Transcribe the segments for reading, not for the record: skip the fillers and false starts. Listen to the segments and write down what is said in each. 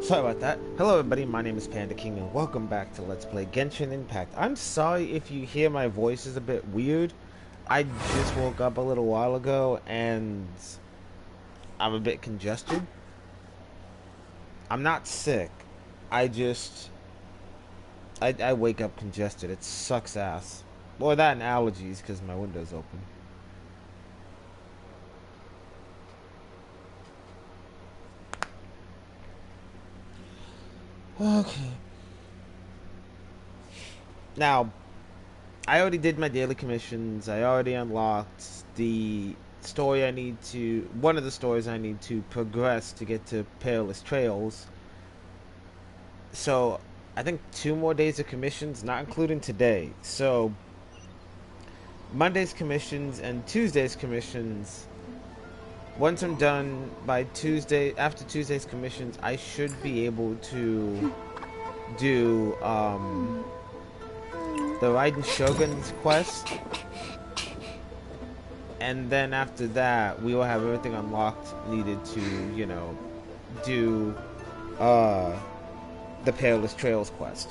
Sorry about that. Hello everybody, my name is Panda King and welcome back to Let's Play Genshin Impact. I'm sorry if you hear my voice is a bit weird. I just woke up a little while ago and I'm a bit congested. I'm not sick. I wake up congested. It sucks ass. Or that and allergies because my window's open. Okay. Now, I already did my daily commissions. I already unlocked the story one of the stories I need to progress to get to Perilous Trails. So, I think 2 more days of commissions, not including today. So, Monday's commissions and Tuesday's commissions. Once I'm done by Tuesday, after Tuesday's commissions, I should be able to do, the Raiden Shogun's quest, and then after that we will have everything unlocked needed to, you know, do the Perilous Trails quest.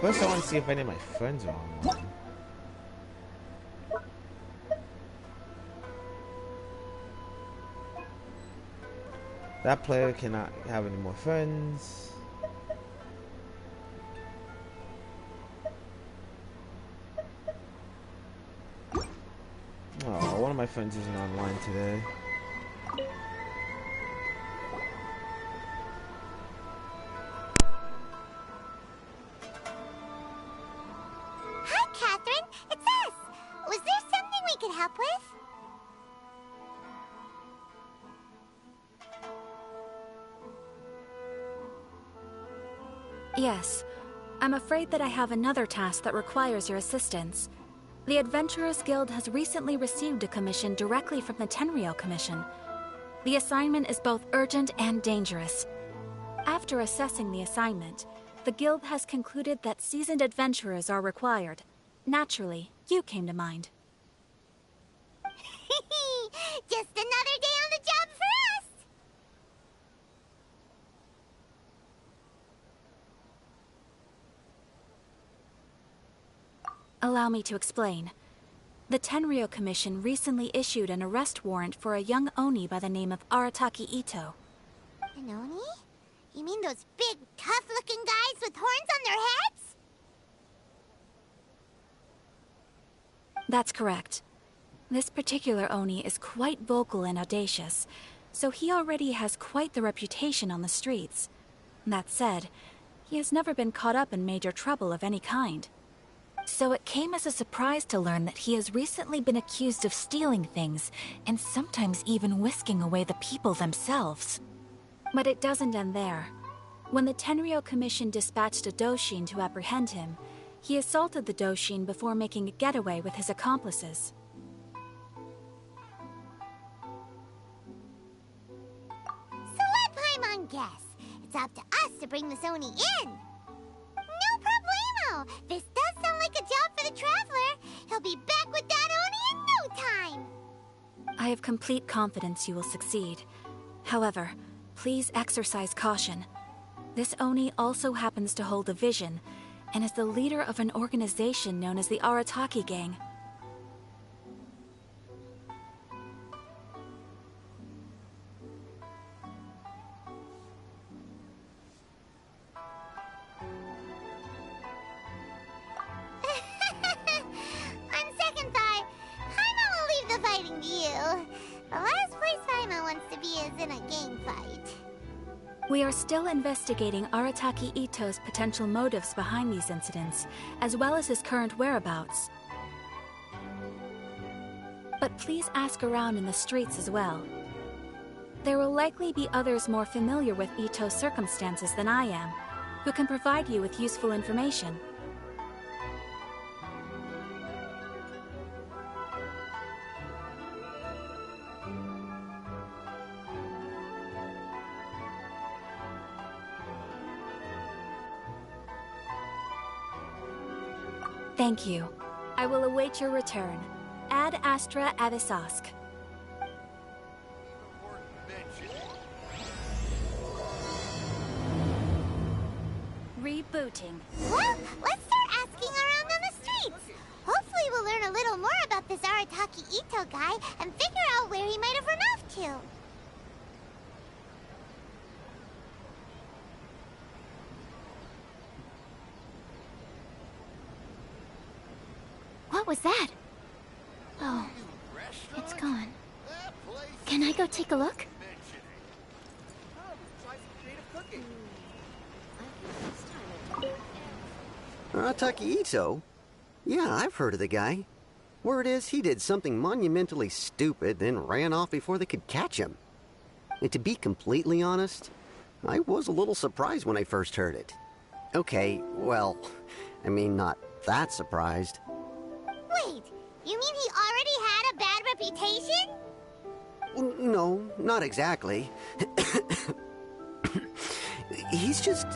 First I want to see if any of my friends are online. That player cannot have any more friends. Oh, one of my friends isn't online today. Hi, Catherine. It's us. Was there something we could help with? Yes. I'm afraid that I have another task that requires your assistance. The Adventurers Guild has recently received a commission directly from the Tenryou Commission. The assignment is both urgent and dangerous. After assessing the assignment, the Guild has concluded that seasoned adventurers are required. Naturally, you came to mind. Just another day on the job for us! Allow me to explain. The Tenryou Commission recently issued an arrest warrant for a young Oni by the name of Arataki Itto. An Oni? You mean those big, tough-looking guys with horns on their heads? That's correct. This particular Oni is quite vocal and audacious, so he already has quite the reputation on the streets. That said, he has never been caught up in major trouble of any kind. So it came as a surprise to learn that he has recently been accused of stealing things, and sometimes even whisking away the people themselves. But it doesn't end there. When the Tenryou Commission dispatched a Doshin to apprehend him, he assaulted the Doshin before making a getaway with his accomplices. So let Paimon guess. It's up to us to bring this Oni in. No problemo! This does sound like a job for the Traveler. He'll be back with that Oni in no time! I have complete confidence you will succeed. However, please exercise caution. This Oni also happens to hold a vision, and is the leader of an organization known as the Arataki Gang. On second thought, Paimon will leave the fighting to you. The last place Paimon wants to be is in a gang fight. We are still investigating Arataki Itto's potential motives behind these incidents, as well as his current whereabouts. But please ask around in the streets as well. There will likely be others more familiar with Itto's circumstances than I am, who can provide you with useful information. Thank you. I will await your return. Ad Astra Avisask. rebooting. Well, let's start asking around on the streets. Hopefully we'll learn a little more about this Arataki Itto guy and figure out where he might have run off to. What was that? Oh, it's gone. Can I go take a look? Arataki Itto? Yeah, I've heard of the guy. Word is he did something monumentally stupid, then ran off before they could catch him. And to be completely honest, I was a little surprised when I first heard it. Okay, well, I mean, not that surprised. Wait, you mean he already had a bad reputation? No, not exactly. He's just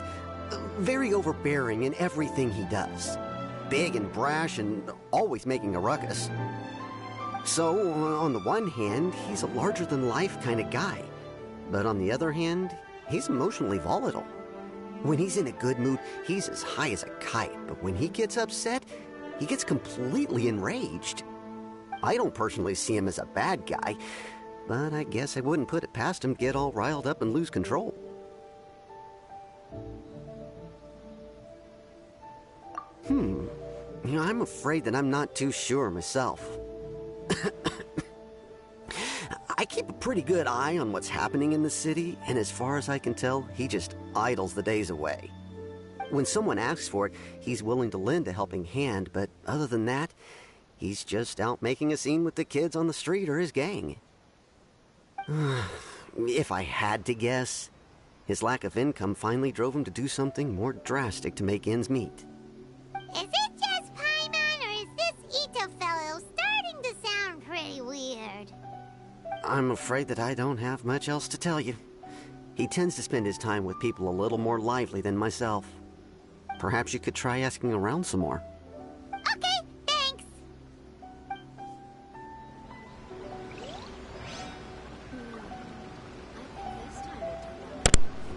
very overbearing in everything he does. Big and brash and always making a ruckus. So, on the one hand, he's a larger-than-life kind of guy. But on the other hand, he's emotionally volatile. When he's in a good mood, he's as high as a kite. But when he gets upset, he gets completely enraged. I don't personally see him as a bad guy, but I guess I wouldn't put it past him to get all riled up and lose control. I'm afraid that I'm not too sure myself. I keep a pretty good eye on what's happening in the city, and as far as I can tell, he just idles the days away. When someone asks for it, he's willing to lend a helping hand, but other than that, he's just out making a scene with the kids on the street or his gang. If I had to guess, his lack of income finally drove him to do something more drastic to make ends meet. Is it just Paimon, or is this Itto fellow starting to sound pretty weird? I'm afraid that I don't have much else to tell you. He tends to spend his time with people a little more lively than myself. Perhaps you could try asking around some more. Okay, thanks.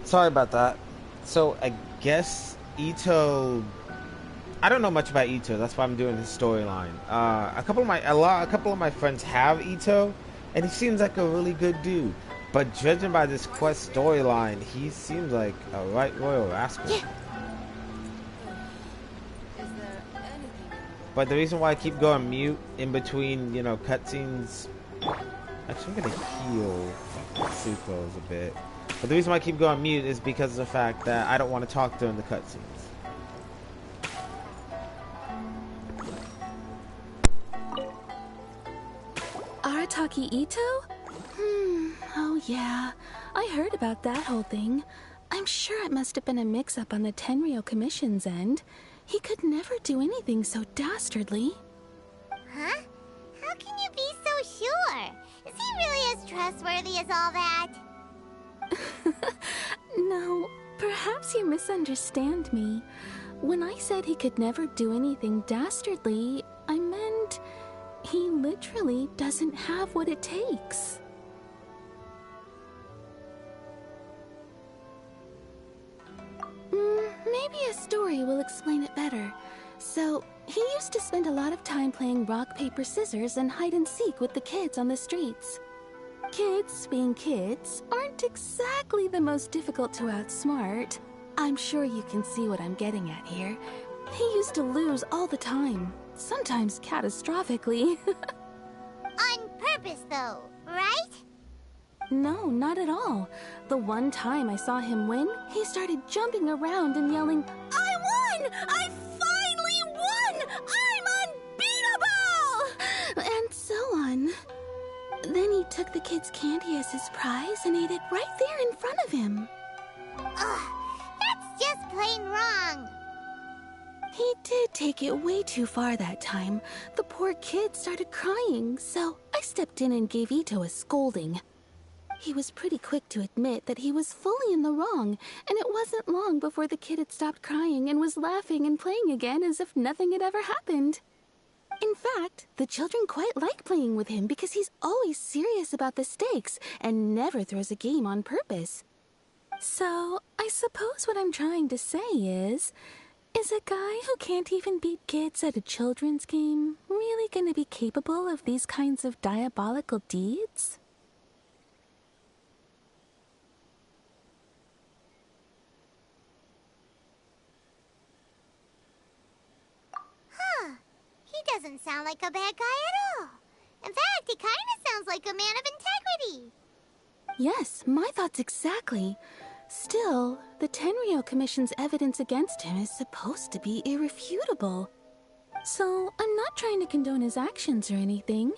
Sorry about that. So I guess Itto. I don't know much about Itto. That's why I'm doing his storyline. A couple of my friends have Itto, and he seems like a really good dude. But judging by this quest storyline, he seems like a right royal rascal. Yeah. But the reason why I keep going mute in between, cutscenes. Actually, I'm gonna heal Sucrose a bit. But the reason why I keep going mute is because of the fact that I don't want to talk during the cutscenes. Arataki Itto? Oh yeah. I heard about that whole thing. I'm sure it must have been a mix-up on the Tenryou Commission's end. He could never do anything so dastardly. Huh? How can you be so sure? Is he really as trustworthy as all that? No, perhaps you misunderstand me. When I said he could never do anything dastardly, I meant he literally doesn't have what it takes. Maybe a story will explain it better. So, he used to spend a lot of time playing rock, paper, scissors and hide and seek with the kids on the streets. Kids, being kids, aren't exactly the most difficult to outsmart. I'm sure you can see what I'm getting at here. He used to lose all the time, sometimes catastrophically. On purpose, though, right? No, not at all. The one time I saw him win, he started jumping around and yelling, "I won! I finally won! I'm unbeatable!" And so on. Then he took the kid's candy as his prize and ate it right there in front of him. Ugh, that's just plain wrong. He did take it way too far that time. The poor kid started crying, so I stepped in and gave Itto a scolding. He was pretty quick to admit that he was fully in the wrong, and it wasn't long before the kid had stopped crying and was laughing and playing again as if nothing had ever happened. In fact, the children quite like playing with him because he's always serious about the stakes and never throws a game on purpose. So, I suppose what I'm trying to say is a guy who can't even beat kids at a children's game really gonna be capable of these kinds of diabolical deeds? Huh. He doesn't sound like a bad guy at all. In fact, he kind of sounds like a man of integrity. Yes, my thoughts exactly. Still, the Tenryou Commission's evidence against him is supposed to be irrefutable. So, I'm not trying to condone his actions or anything.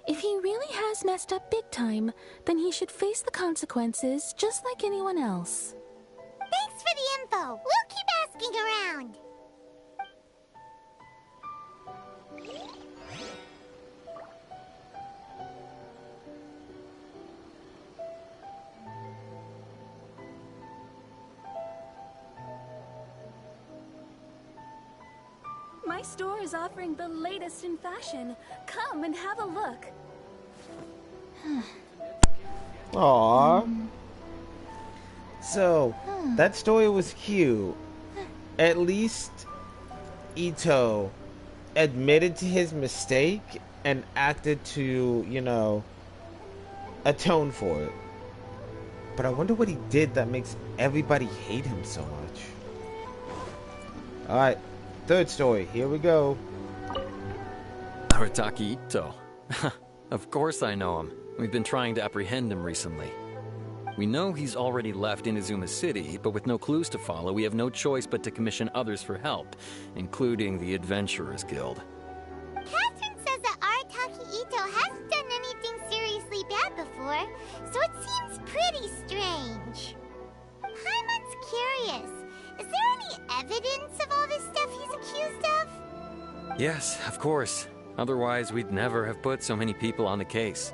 If he really has messed up big time, then he should face the consequences just like anyone else. Thanks for the info. We'll keep asking around. My store is offering the latest in fashion. Come and have a look. Aww. So, that story was cute. At least Itto admitted to his mistake and acted to, you know, atone for it. But I wonder what he did that makes everybody hate him so much. Alright, third story. Here we go. Arataki Itto. Of course I know him. We've been trying to apprehend him recently. We know he's already left Inazuma City, but with no clues to follow, we have no choice but to commission others for help, including the Adventurers Guild. Catherine says that Arataki Itto hasn't done anything seriously bad before, so it seems pretty strange. Paimon's curious. Is there any evidence of all this stuff he's accused of? Yes, of course. Otherwise, we'd never have put so many people on the case.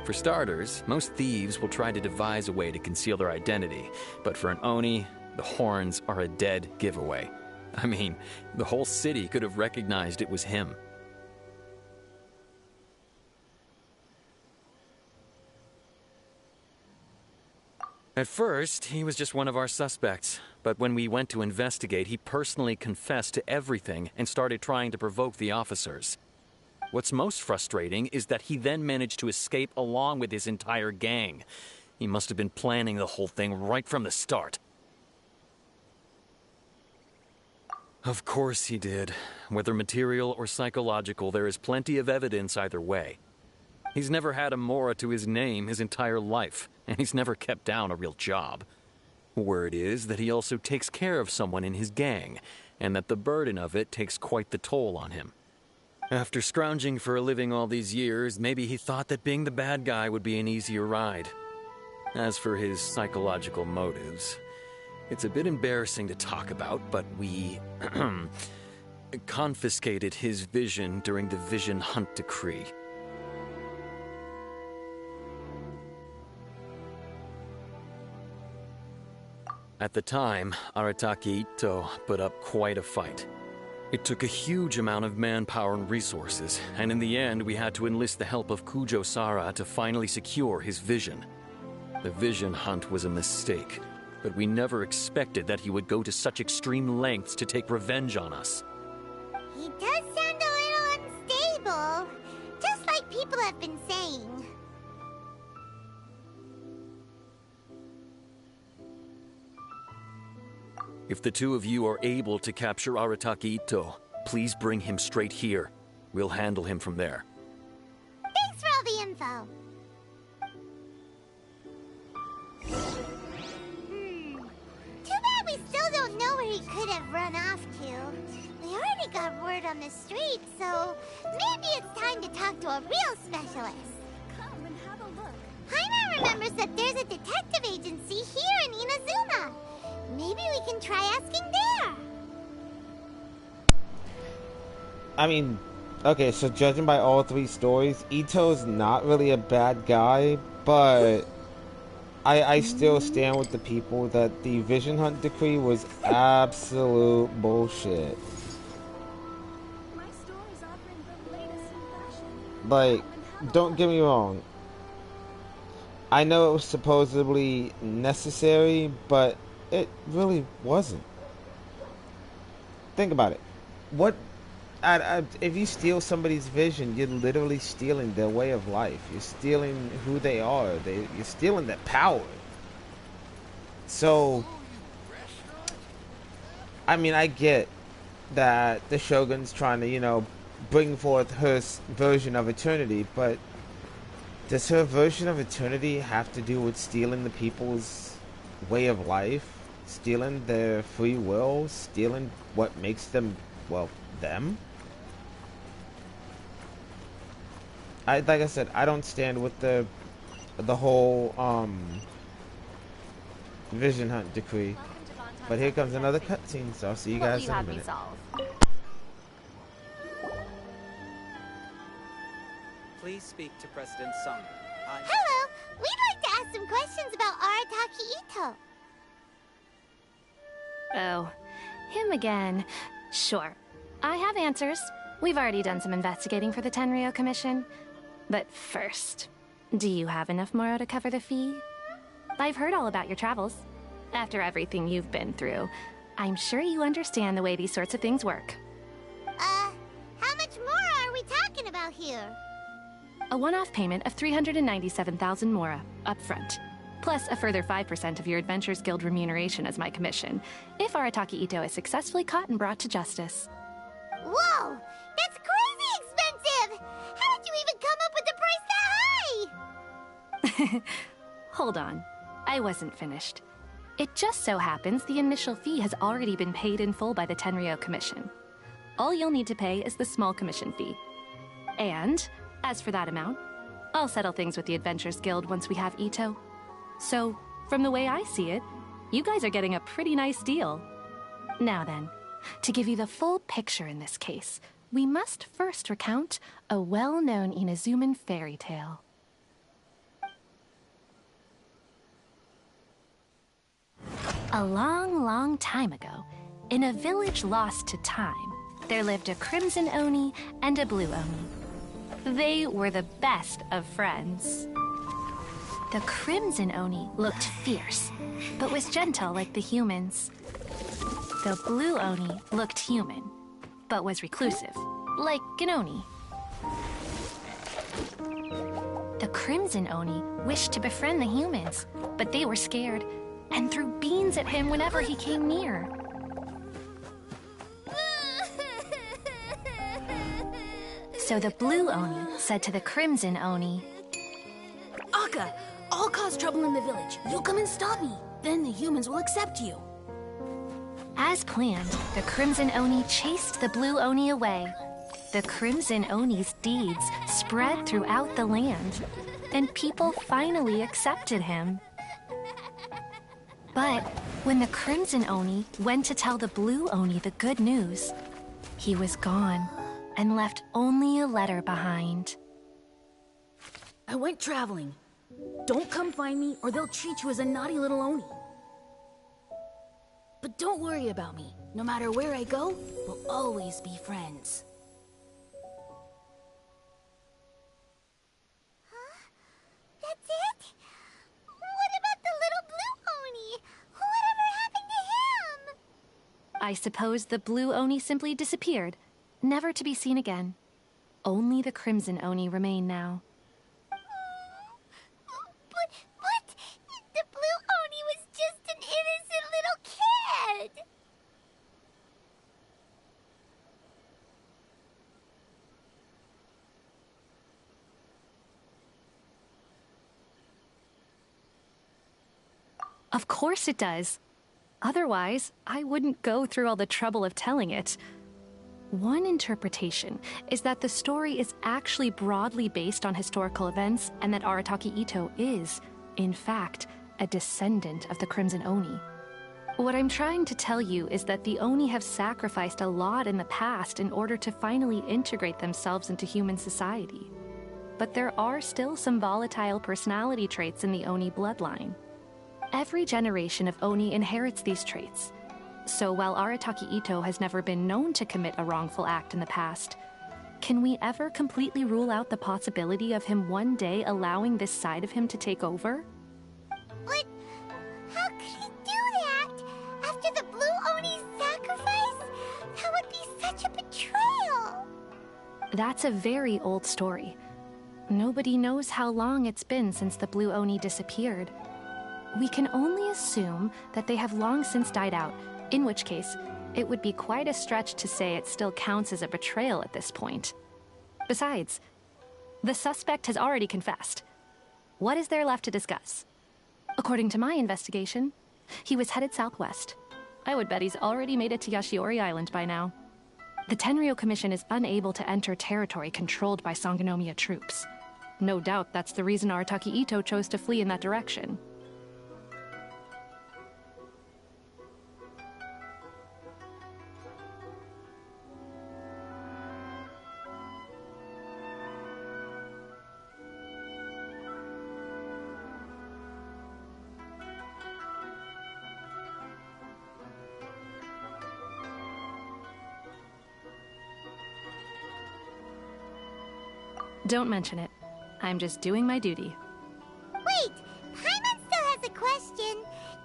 For starters, most thieves will try to devise a way to conceal their identity, but for an Oni, the horns are a dead giveaway. I mean, the whole city could have recognized it was him. At first, he was just one of our suspects, but when we went to investigate, he personally confessed to everything and started trying to provoke the officers. What's most frustrating is that he then managed to escape along with his entire gang. He must have been planning the whole thing right from the start. Of course he did. Whether material or psychological, there is plenty of evidence either way. He's never had a Mora to his name his entire life, and he's never kept down a real job. Word is that he also takes care of someone in his gang, and that the burden of it takes quite the toll on him. After scrounging for a living all these years, maybe he thought that being the bad guy would be an easier ride. As for his psychological motives, it's a bit embarrassing to talk about, but we confiscated his vision during the Vision Hunt Decree. At the time, Arataki Itto put up quite a fight. It took a huge amount of manpower and resources, and in the end we had to enlist the help of Kujo-Sara to finally secure his vision. The Vision Hunt was a mistake, but we never expected that he would go to such extreme lengths to take revenge on us. He does sound a little unstable, just like people have been saying. If the two of you are able to capture Arataki Itto, please bring him straight here. We'll handle him from there. Thanks for all the info. Too bad we still don't know where he could have run off to. We already got word on the street, so maybe it's time to talk to a real specialist. Come and have a look. Paimon remembers that there's a detective agency here in Inazuma. Maybe we can try asking there. I mean, okay, so judging by all three stories, Itto's not really a bad guy, but I still stand with the people that the Vision Hunt Decree was absolute bullshit. My store is offering the latest in fashion. Like, don't get me wrong. I know it was supposedly necessary, but it really wasn't. Think about it. What if you steal somebody's vision, you're literally stealing their way of life. You're stealing who they are. You're stealing their power. So, I mean, I get that the Shogun's trying to, bring forth her version of eternity, but does her version of eternity have to do with stealing the people's way of life? Stealing their free will? Stealing what makes them, well, them? Like I said, I don't stand with the whole vision hunt decree. But here comes another cutscene, so I'll see you guys in a minute. Please speak to President Sung. Hello! We'd like to ask some questions about Arataki Itto. Oh, him again. Sure. I have answers. We've already done some investigating for the Tenryou Commission. But first, do you have enough Moro to cover the fee? I've heard all about your travels. After everything you've been through, I'm sure you understand the way these sorts of things work. How much more are we talking about here? A one-off payment of 397,000 Mora, up front. Plus a further 5% of your Adventures Guild remuneration as my commission, if Arataki Itto is successfully caught and brought to justice. Whoa! That's crazy expensive! How did you even come up with the price that high? Hold on. I wasn't finished. It just so happens the initial fee has already been paid in full by the Tenryou Commission. All you'll need to pay is the small commission fee. And, as for that amount, I'll settle things with the Adventures Guild once we have Itto. So, from the way I see it, you guys are getting a pretty nice deal. Now then, to give you the full picture in this case, we must first recount a well-known Inazuman fairy tale. A long, long time ago, in a village lost to time, there lived a Crimson Oni and a Blue Oni. They were the best of friends. The Crimson Oni looked fierce, but was gentle like the humans. The Blue Oni looked human, but was reclusive, like an Oni. The Crimson Oni wished to befriend the humans, but they were scared and threw beans at him whenever he came near. So the Blue Oni said to the Crimson Oni, Akka, I'll cause trouble in the village. You come and stop me. Then the humans will accept you. As planned, the Crimson Oni chased the Blue Oni away. The Crimson Oni's deeds spread throughout the land, and people finally accepted him. But when the Crimson Oni went to tell the Blue Oni the good news, he was gone and left only a letter behind. I went traveling. Don't come find me or they'll treat you as a naughty little Oni. But don't worry about me. No matter where I go, we'll always be friends. Huh? That's it? What about the little Blue Oni? Whatever happened to him? I suppose the Blue Oni simply disappeared, never to be seen again. Only the Crimson Oni remain now. But the Blue Oni was just an innocent little kid. Of course it does. Otherwise, I wouldn't go through all the trouble of telling it. One interpretation is that the story is actually broadly based on historical events and that Arataki Itto is, in fact, a descendant of the Crimson Oni. What I'm trying to tell you is that the Oni have sacrificed a lot in the past in order to finally integrate themselves into human society. But there are still some volatile personality traits in the Oni bloodline. Every generation of Oni inherits these traits. So while Arataki Itto has never been known to commit a wrongful act in the past, Can we ever completely rule out the possibility of him one day allowing this side of him to take over? But how could he do that? After the Blue Oni's sacrifice? That would be such a betrayal. That's a very old story. Nobody knows how long it's been since the Blue Oni disappeared. We can only assume that they have long since died out, in which case, it would be quite a stretch to say it still counts as a betrayal at this point. Besides, the suspect has already confessed. What is there left to discuss? According to my investigation, he was headed southwest. I would bet he's already made it to Yashiori Island by now. The Tenryou Commission is unable to enter territory controlled by Sangonomiya troops. No doubt that's the reason Arataki Itto chose to flee in that direction. Don't mention it. I'm just doing my duty. Wait, Paimon still has a question.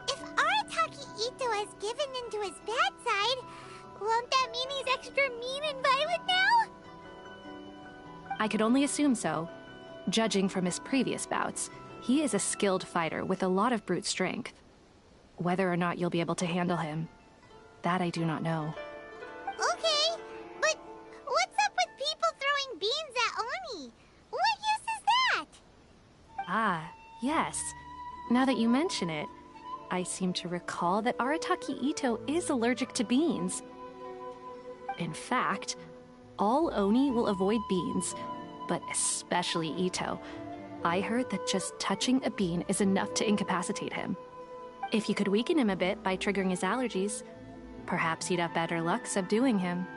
If Arataki Itto has given into his bad side, won't that mean he's extra mean and violent now? I could only assume so. Judging from his previous bouts, he is a skilled fighter with a lot of brute strength. Whether or not you'll be able to handle him, that I do not know. Okay, but what's up with people throwing beans at Oni? What use is that? Ah, yes. Now that you mention it, I seem to recall that Arataki Itto is allergic to beans. In fact, all Oni will avoid beans, but especially Itto. I heard that just touching a bean is enough to incapacitate him. If you could weaken him a bit by triggering his allergies, perhaps you'd have better luck subduing him.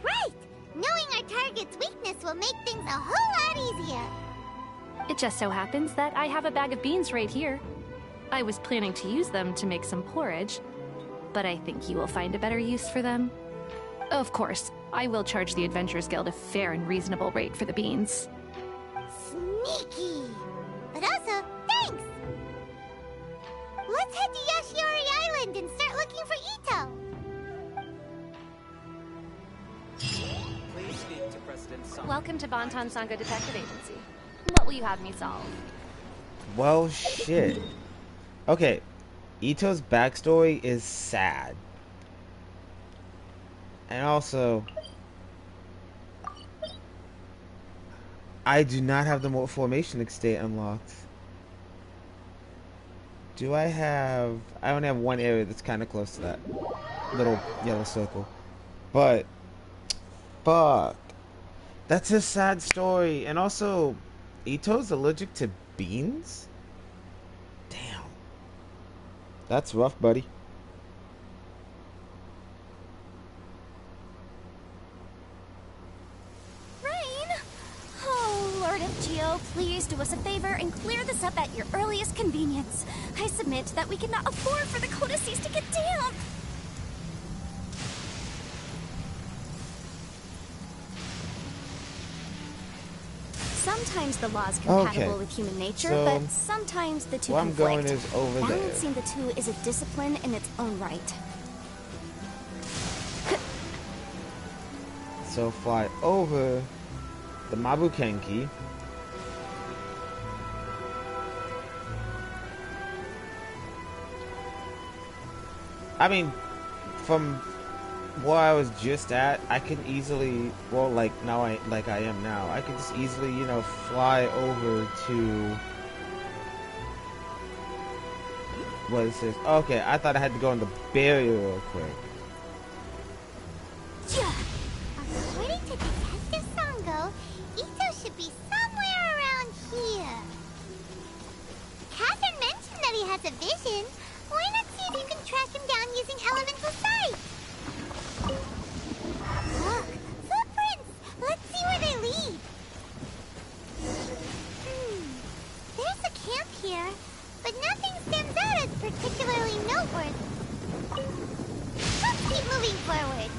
Right! Knowing our target's weakness will make things a whole lot easier. It just so happens that I have a bag of beans right here. I was planning to use them to make some porridge, but I think you will find a better use for them. Of course, I will charge the Adventurers Guild a fair and reasonable rate for the beans. Sneaky! But also, thanks! Let's head to Yashiori Island and start looking for Itto! Please speak to President Song. Welcome to Bonton Sango Detective Agency. What will you have me solve? Well, shit. Okay, Itto's backstory is sad. And also, I do not have the formation estate unlocked. Do I have... I only have one area that's kind of close to that little yellow circle. But, fuck. That's a sad story. And also, Itto's allergic to beans? Damn. That's rough, buddy. Rain? Oh, Lord of Geo, please do us a favor and clear this up at your earliest convenience. I submit that we cannot afford for the codices to get damp. Sometimes the law is compatible with human nature, so but sometimes the two where I'm conflict. going is over there. Balancing the two is a discipline in its own right. So fly over the Mabukenki. I mean, from where I was just at, I can easily, well, like now I am now, I can just easily, you know, fly over to, what is this? Okay, I thought I had to go in the barrier real quick. According to Detective Sango, Itto should be somewhere around here. Catherine mentioned that he has a vision commission, why not see if you can track him down using elemental sight? Look, footprints! Let's see where they lead. There's a camp here, but nothing stands out as particularly noteworthy. Let's keep moving forward.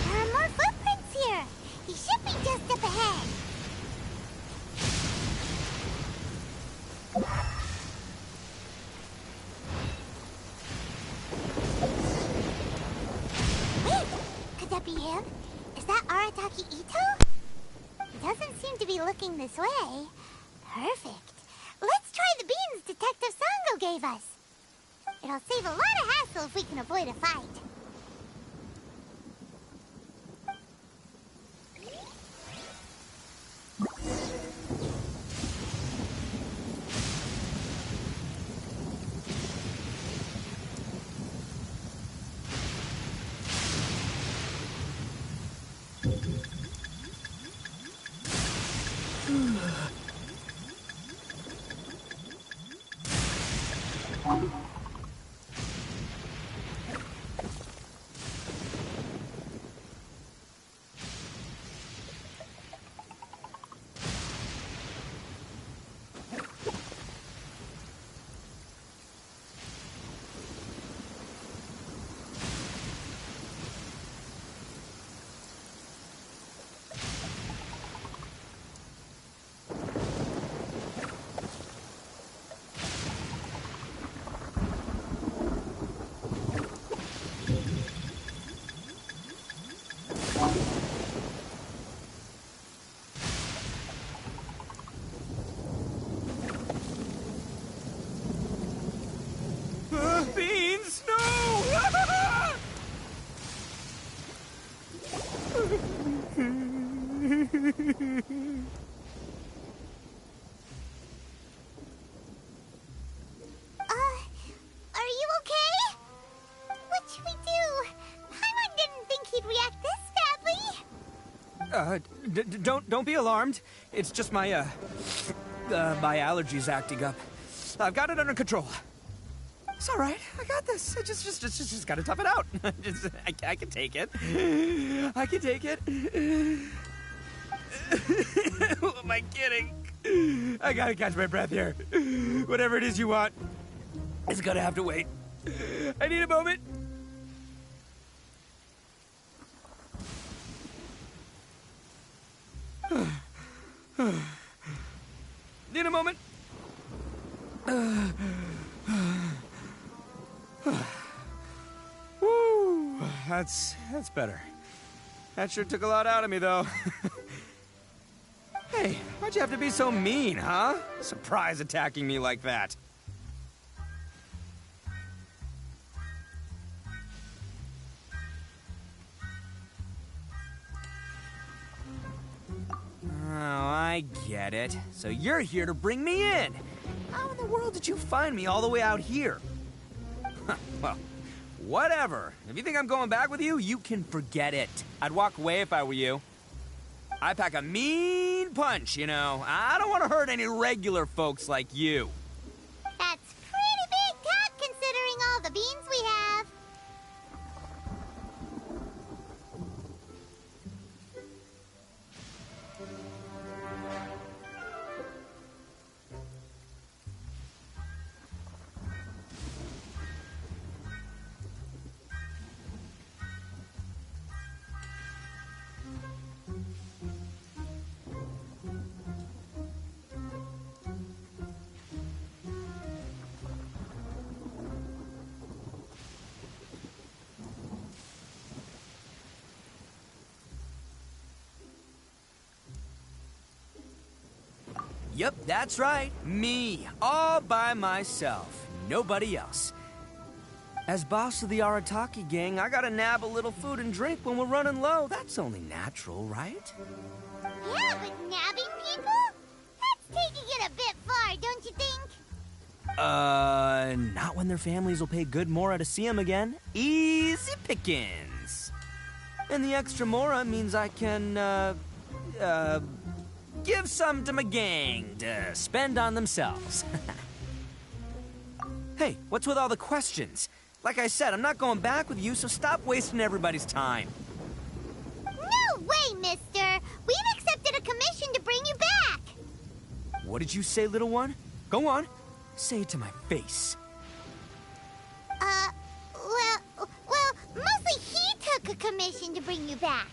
There are more footprints here. He should be just up ahead. Wait, could that be him? Is that Arataki Itto? He doesn't seem to be looking this way. Perfect. Let's try the beans Detective Sango gave us. It'll save a lot of hassle if we can avoid a fight. Beans, no! Are you okay? What should we do? Paimon didn't think he'd react this badly. Don't be alarmed. It's just my allergies acting up. I've got it under control. It's all right. I got this. I just gotta tough it out. I can take it. I can take it. Who am I kidding? I gotta catch my breath here. Whatever it is you want, it's gonna have to wait. I need a moment. Need a moment. Woo, that's better. That sure took a lot out of me, though. Hey, why'd you have to be so mean, huh? Surprise attacking me like that. Oh, I get it. So you're here to bring me in. How in the world did you find me all the way out here? Well, whatever. If you think I'm going back with you, you can forget it. I'd walk away if I were you. I pack a mean punch, you know. I don't want to hurt any regular folks like you. That's pretty big talk considering all the beans we have. Yep, that's right. Me. All by myself. Nobody else. As boss of the Arataki gang, I gotta nab a little food and drink when we're running low. That's only natural, right? Yeah, but nabbing people? That's taking it a bit far, don't you think? Not when their families will pay good Mora to see them again. Easy pickings. And the extra Mora means I can, give some to my gang to spend on themselves. Hey, what's with all the questions? Like I said, I'm not going back with you, so stop wasting everybody's time. No way, mister! We've accepted a commission to bring you back! What did you say, little one? Go on. Say it to my face. Well, mostly he took a commission to bring you back.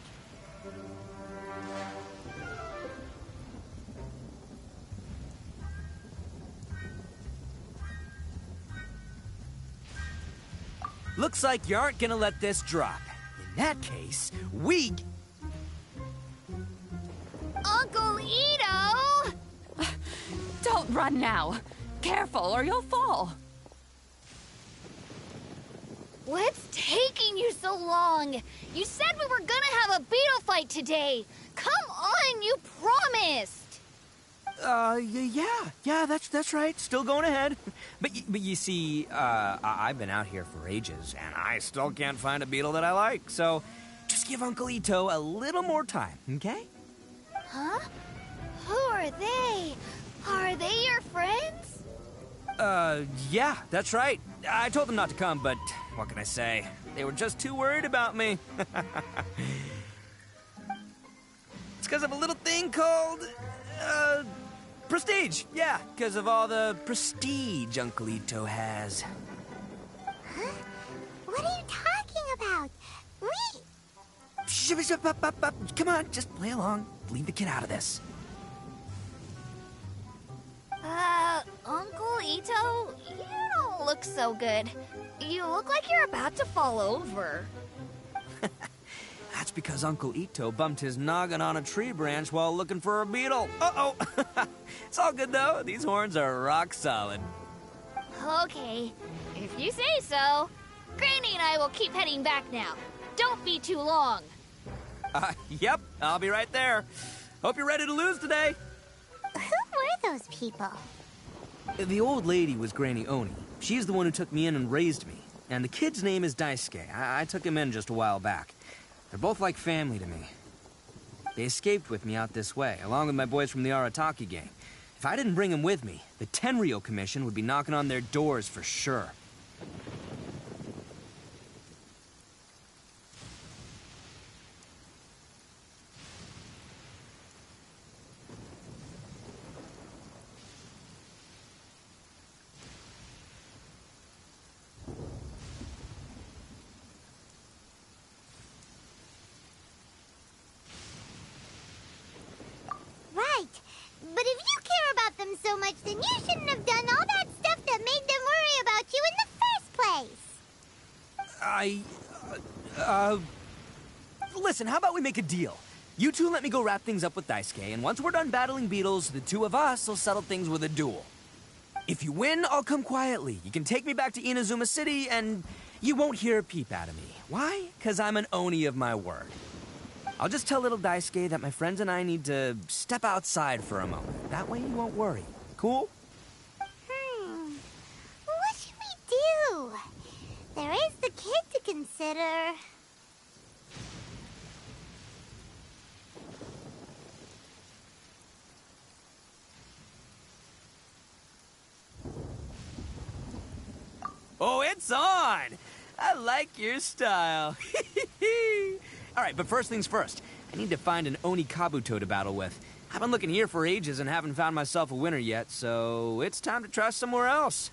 Looks like you aren't gonna let this drop. In that case, we... Uncle Itto! Don't run now. Careful or you'll fall. What's taking you so long? You said we were gonna have a beetle fight today. Come on, you promised. Yeah, that's right. Still going ahead. But you see, I've been out here for ages, and I still can't find a beetle that I like. So, just give Uncle Itto a little more time, okay? Huh? Who are they? Are they your friends? Yeah, that's right. I told them not to come, but what can I say? They were just too worried about me. It's because of a little thing called, prestige. Yeah, because of all the prestige Uncle Itto has. Huh? What are you talking about? Come on, just play along. Leave the kid out of this. Uncle Itto, you don't look so good. You look like you're about to fall over. That's because Uncle Itto bumped his noggin on a tree branch while looking for a beetle. Uh-oh. It's all good, though. These horns are rock solid. Okay, if you say so. Granny and I will keep heading back now. Don't be too long. Yep, I'll be right there. Hope you're ready to lose today. Who were those people? The old lady was Granny Oni. She's the one who took me in and raised me. And the kid's name is Daisuke. I took him in just a while back. They're both like family to me. They escaped with me out this way, along with my boys from the Arataki gang. If I didn't bring them with me, the Tenryou Commission would be knocking on their doors for sure. Right. But if you care about them so much, then you shouldn't have done all that stuff that made them worry about you in the first place. Listen, how about we make a deal? You two let me go wrap things up with Daisuke, and once we're done battling beetles, the two of us will settle things with a duel. If you win, I'll come quietly. You can take me back to Inazuma City, and you won't hear a peep out of me. Why? 'Cause I'm an Oni of my word. I'll just tell little Daisuke that my friends and I need to step outside for a moment. That way he won't worry. Cool? What should we do? There is the kid to consider. Oh, it's on! I like your style. All right, but first things first. I need to find an Oni Kabuto to battle with. I've been looking here for ages and haven't found myself a winner yet, so it's time to try somewhere else.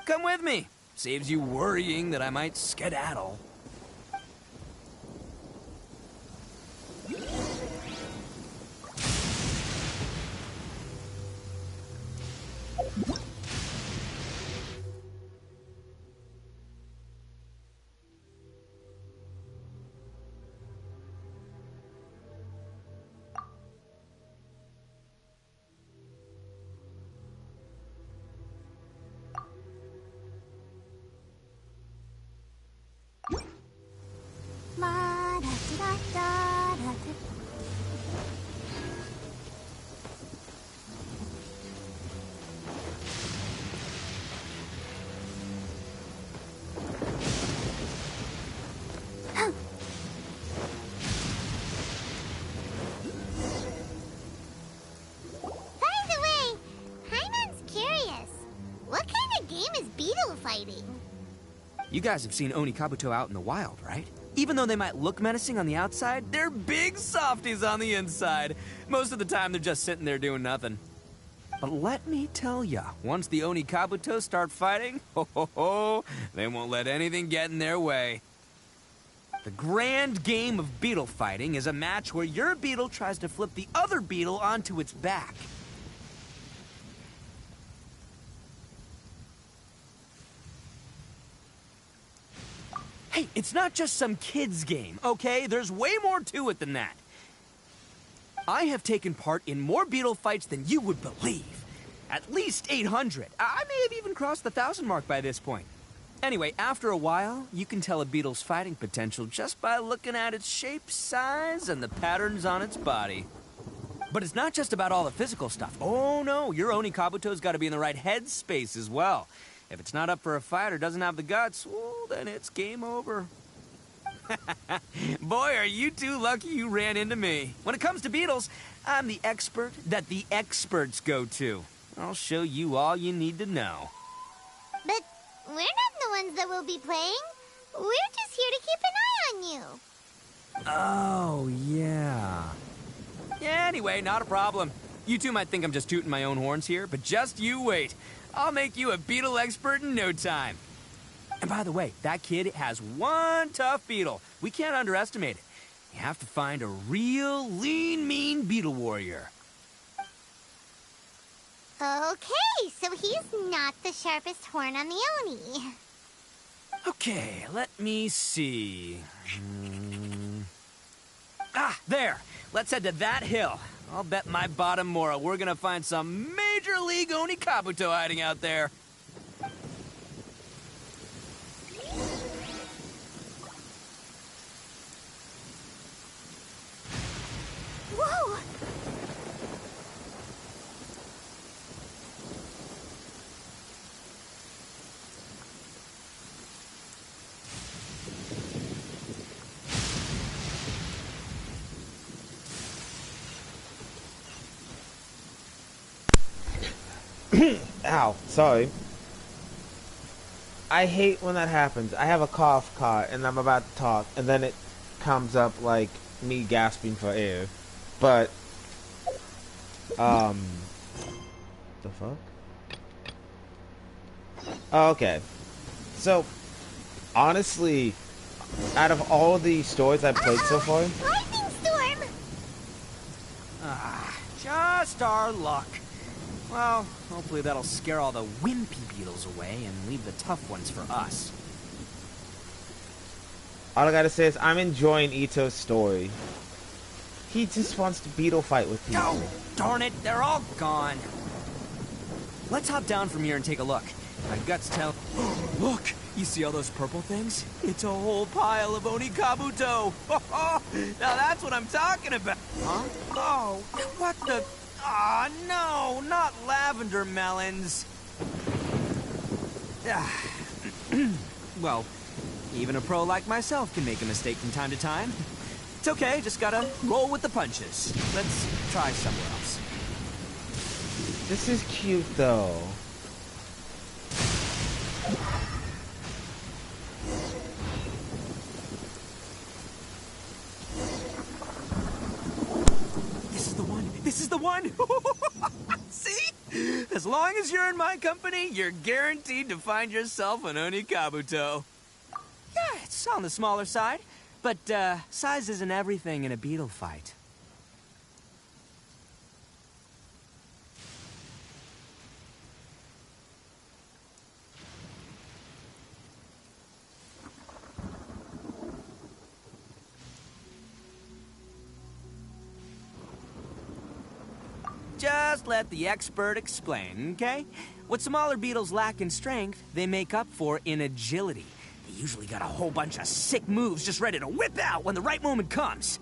Come with me. Saves you worrying that I might skedaddle. You guys have seen Oni Kabuto out in the wild, right? Even though they might look menacing on the outside, they're big softies on the inside. Most of the time, they're just sitting there doing nothing. But let me tell ya, once the Oni Kabuto start fighting, they won't let anything get in their way. The grand game of beetle fighting is a match where your beetle tries to flip the other beetle onto its back. Hey, it's not just some kid's game, okay? There's way more to it than that. I have taken part in more beetle fights than you would believe. At least 800. I may have even crossed the 1,000 mark by this point. Anyway, after a while, you can tell a beetle's fighting potential just by looking at its shape, size, and the patterns on its body. But it's not just about all the physical stuff. Oh no, your Oni Kabuto's got to be in the right headspace as well. If it's not up for a fight or doesn't have the guts, well, then it's game over. Boy, are you two lucky you ran into me. When it comes to beetles, I'm the expert that the experts go to. I'll show you all you need to know. But we're not the ones that will be playing. We're just here to keep an eye on you. Oh, yeah. Yeah, anyway, not a problem. You two might think I'm just tooting my own horns here, but just you wait. I'll make you a beetle expert in no time. And by the way, that kid has one tough beetle. We can't underestimate it. You have to find a real lean, mean beetle warrior. Okay, so he's not the sharpest horn on the Oni. Okay, let me see. Ah, there. Let's head to that hill. I'll bet my bottom Mora we're gonna find some major league Oni Kabuto hiding out there. Whoa! Ow, sorry. I hate when that happens. I have a cough caught and I'm about to talk and then it comes up like me gasping for air. But the fuck? Oh, okay. So honestly, out of all the stories I've played so far, Lightning storm! Ah, just our luck. Well, hopefully that'll scare all the wimpy beetles away and leave the tough ones for us. all I gotta say is I'm enjoying Itto's story. He just wants to beetle fight with people. Oh, darn it, they're all gone. Let's hop down from here and take a look. My guts tell... Look, you see all those purple things? It's a whole pile of Oni Kabuto. Now that's what I'm talking about. Huh? Oh, what the... Ah, no, not lavender melons. Well, even a pro like myself can make a mistake from time to time. It's okay, just gotta roll with the punches. Let's try somewhere else. This is cute though. This is the one! See? As long as you're in my company, you're guaranteed to find yourself an Oni Kabuto. Yeah, it's on the smaller side, but size isn't everything in a beetle fight. Just let the expert explain, okay? What smaller beetles lack in strength, they make up for in agility. They usually got a whole bunch of sick moves just ready to whip out when the right moment comes.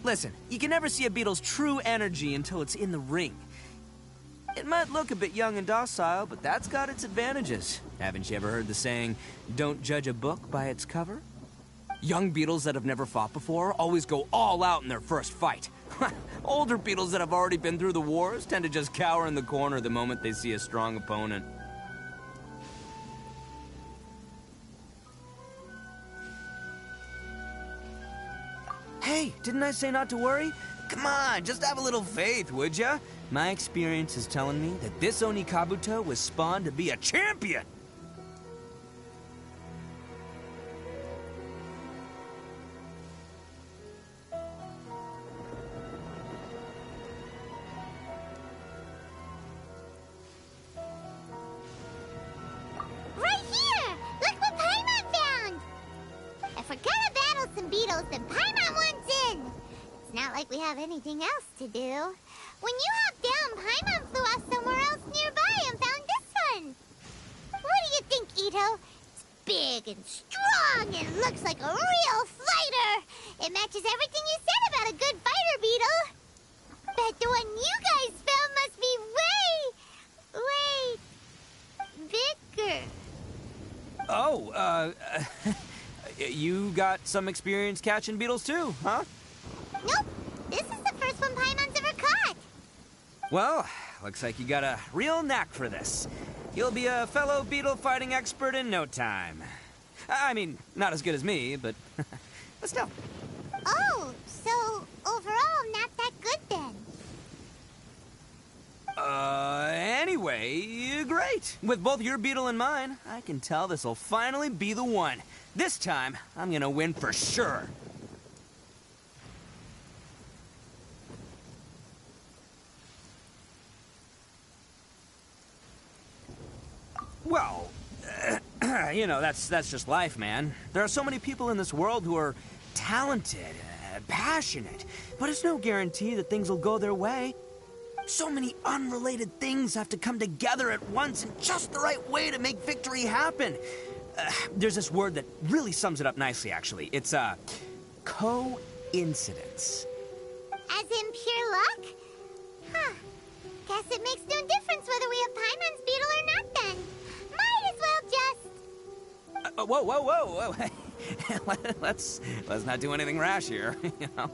Listen, you can never see a beetle's true energy until it's in the ring. It might look a bit young and docile, but that's got its advantages. Haven't you ever heard the saying, don't judge a book by its cover? Young beetles that have never fought before always go all out in their first fight. Older beetles that have already been through the wars tend to just cower in the corner the moment they see a strong opponent. Hey, didn't I say not to worry? Come on, just have a little faith, would ya? My experience is telling me that this Oni Kabuto was spawned to be a champion! Right here! Look what Paimon found! If we're gonna battle some beetles, then Paimon wants in! It's not like we have anything else to do. When you hopped down, Paimon flew off somewhere else nearby and found this one! What do you think, Itto? It's big and strong and looks like a real fighter! It matches everything you said about a good fighter beetle! Bet the one you guys found must be way bigger. Oh, you got some experience catching beetles too, huh? Nope. This is the first one Paimon's ever caught. Well, looks like you got a real knack for this. You'll be a fellow beetle fighting expert in no time. I mean, not as good as me, but still. Oh, so overall not that good then. Anyway, great. With both your beetle and mine, I can tell this'll finally be the one. This time, I'm gonna win for sure. Well, you know, that's just life, man. There are so many people in this world who are talented, passionate, but it's no guarantee that things will go their way. So many unrelated things have to come together at once in just the right way to make victory happen. There's this word that really sums it up nicely, actually. It's, coincidence. As in pure luck? Huh. Guess it makes no difference whether we have Paimon's beetle or not then. Might as well just... Whoa. let's not do anything rash here, you know?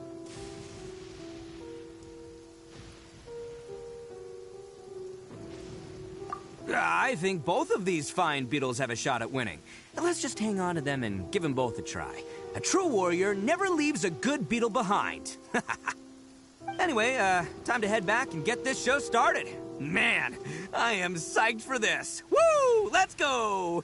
I think both of these fine beetles have a shot at winning. Let's just hang on to them and give them both a try. A true warrior never leaves a good beetle behind. Anyway, time to head back and get this show started. Man, I am psyched for this. Woo! Let's go!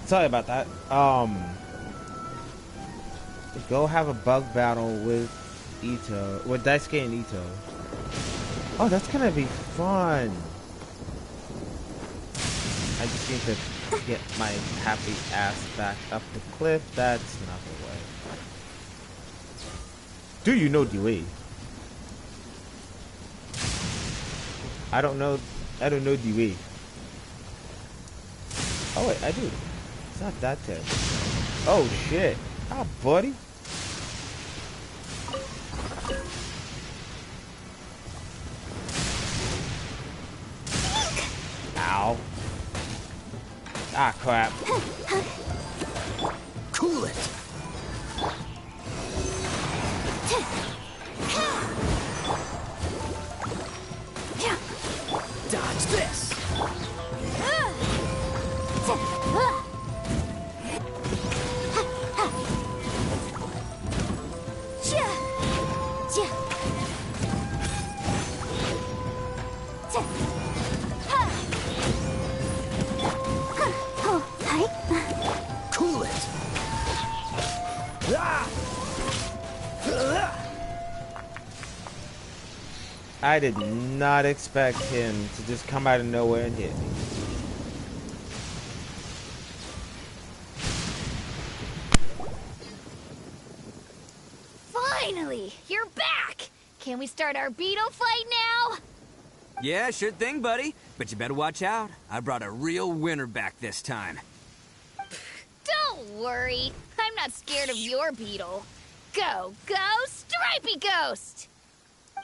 Sorry about that. Go have a bug battle with Itto, with Daisuke and Itto. Oh, that's gonna be fun. I just need to get my happy ass back up the cliff. That's not the way. Do you know Dewey? I don't know Dewey. Oh wait, I do. It's not that terrible. Oh shit. Ah, buddy. Ow. Ah, crap. Cool it. Dodge this. Cool it. I did not expect him to just come out of nowhere and hit me. Finally, you're back! Can we start our beetle fight now? Yeah, sure thing, buddy. But you better watch out. I brought a real winner back this time. Don't worry. I'm not scared of your beetle. Go, Stripey Ghost!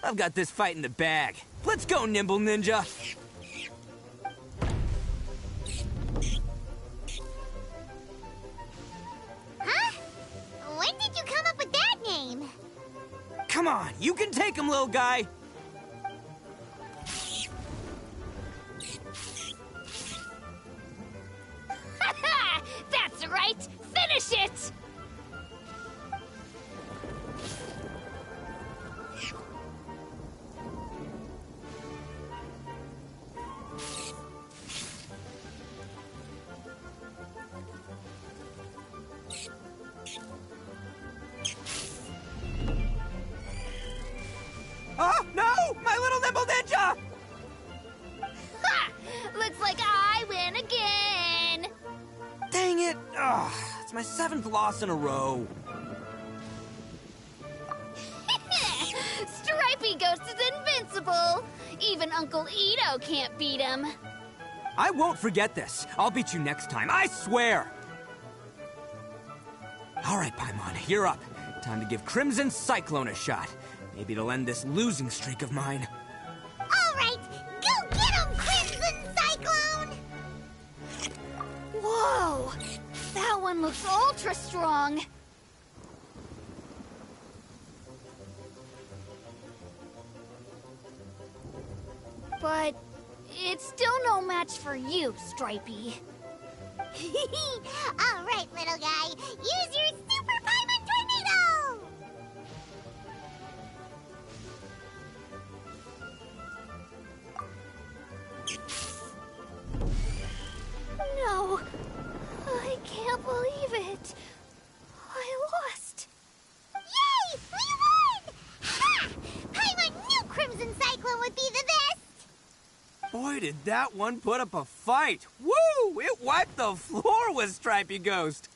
I've got this fight in the bag. Let's go, Nimble Ninja! on, you can take him, little guy. That's right! Finish it! Oh, no! My little nimble ninja! Ha! Looks like I win again! Dang it! Ugh, it's my 7th loss in a row. Stripey Ghost is invincible! Even Uncle Itto can't beat him. I won't forget this. I'll beat you next time, I swear! Alright, Paimon, you're up. Time to give Crimson Cyclone a shot. Maybe it'll end this losing streak of mine. All right, go get him, Crimson Cyclone! Whoa! That one looks ultra strong. But it's still no match for you, Stripey. All right, little guy, use your Super Paimon Tornado! No, I can't believe it. I lost. Yay! We won! Ha! Paimon knew Crimson Cyclone would be the best! Boy, did that one put up a fight! Woo! It wiped the floor with Stripey Ghost!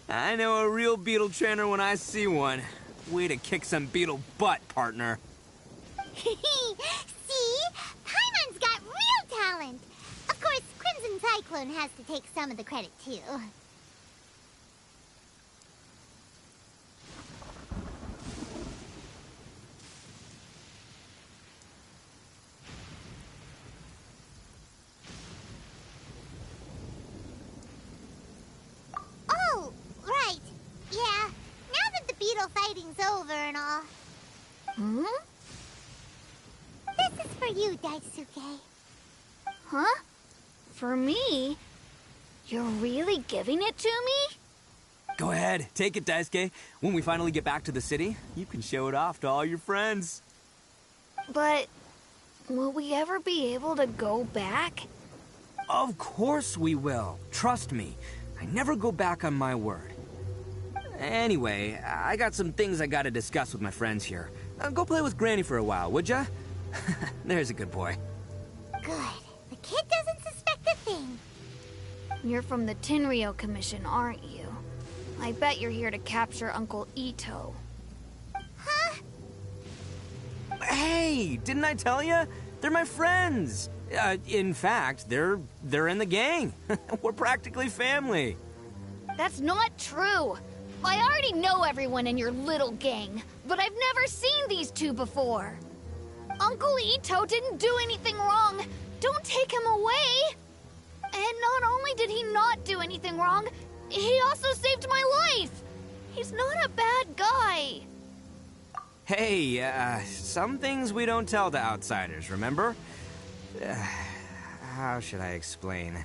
I know a real beetle trainer when I see one. Way to kick some beetle butt, partner. See? Paimon's got real talent! Of course, Crimson Cyclone has to take some of the credit, too. Oh, right. Yeah, now that the beetle fighting's over and all. Hmm? This is for you, Daisuke. Huh? For me? You're really giving it to me? Go ahead, take it, Daisuke. When we finally get back to the city, you can show it off to all your friends. But will we ever be able to go back? Of course we will. Trust me. I never go back on my word. Anyway, I got some things I gotta discuss with my friends here. Go play with Granny for a while, would ya? There's a good boy. Good. The kid doesn't suspect a thing. You're from the Tenryou Commission, aren't you? I bet you're here to capture Uncle Itto. Huh? Hey, didn't I tell you? They're my friends. In fact, they're in the gang. We're practically family. That's not true. I already know everyone in your little gang, but I've never seen these two before. Uncle Itto didn't do anything wrong. Don't take him away. And not only did he not do anything wrong, he also saved my life. He's not a bad guy. Hey, some things we don't tell to outsiders, remember? How should I explain?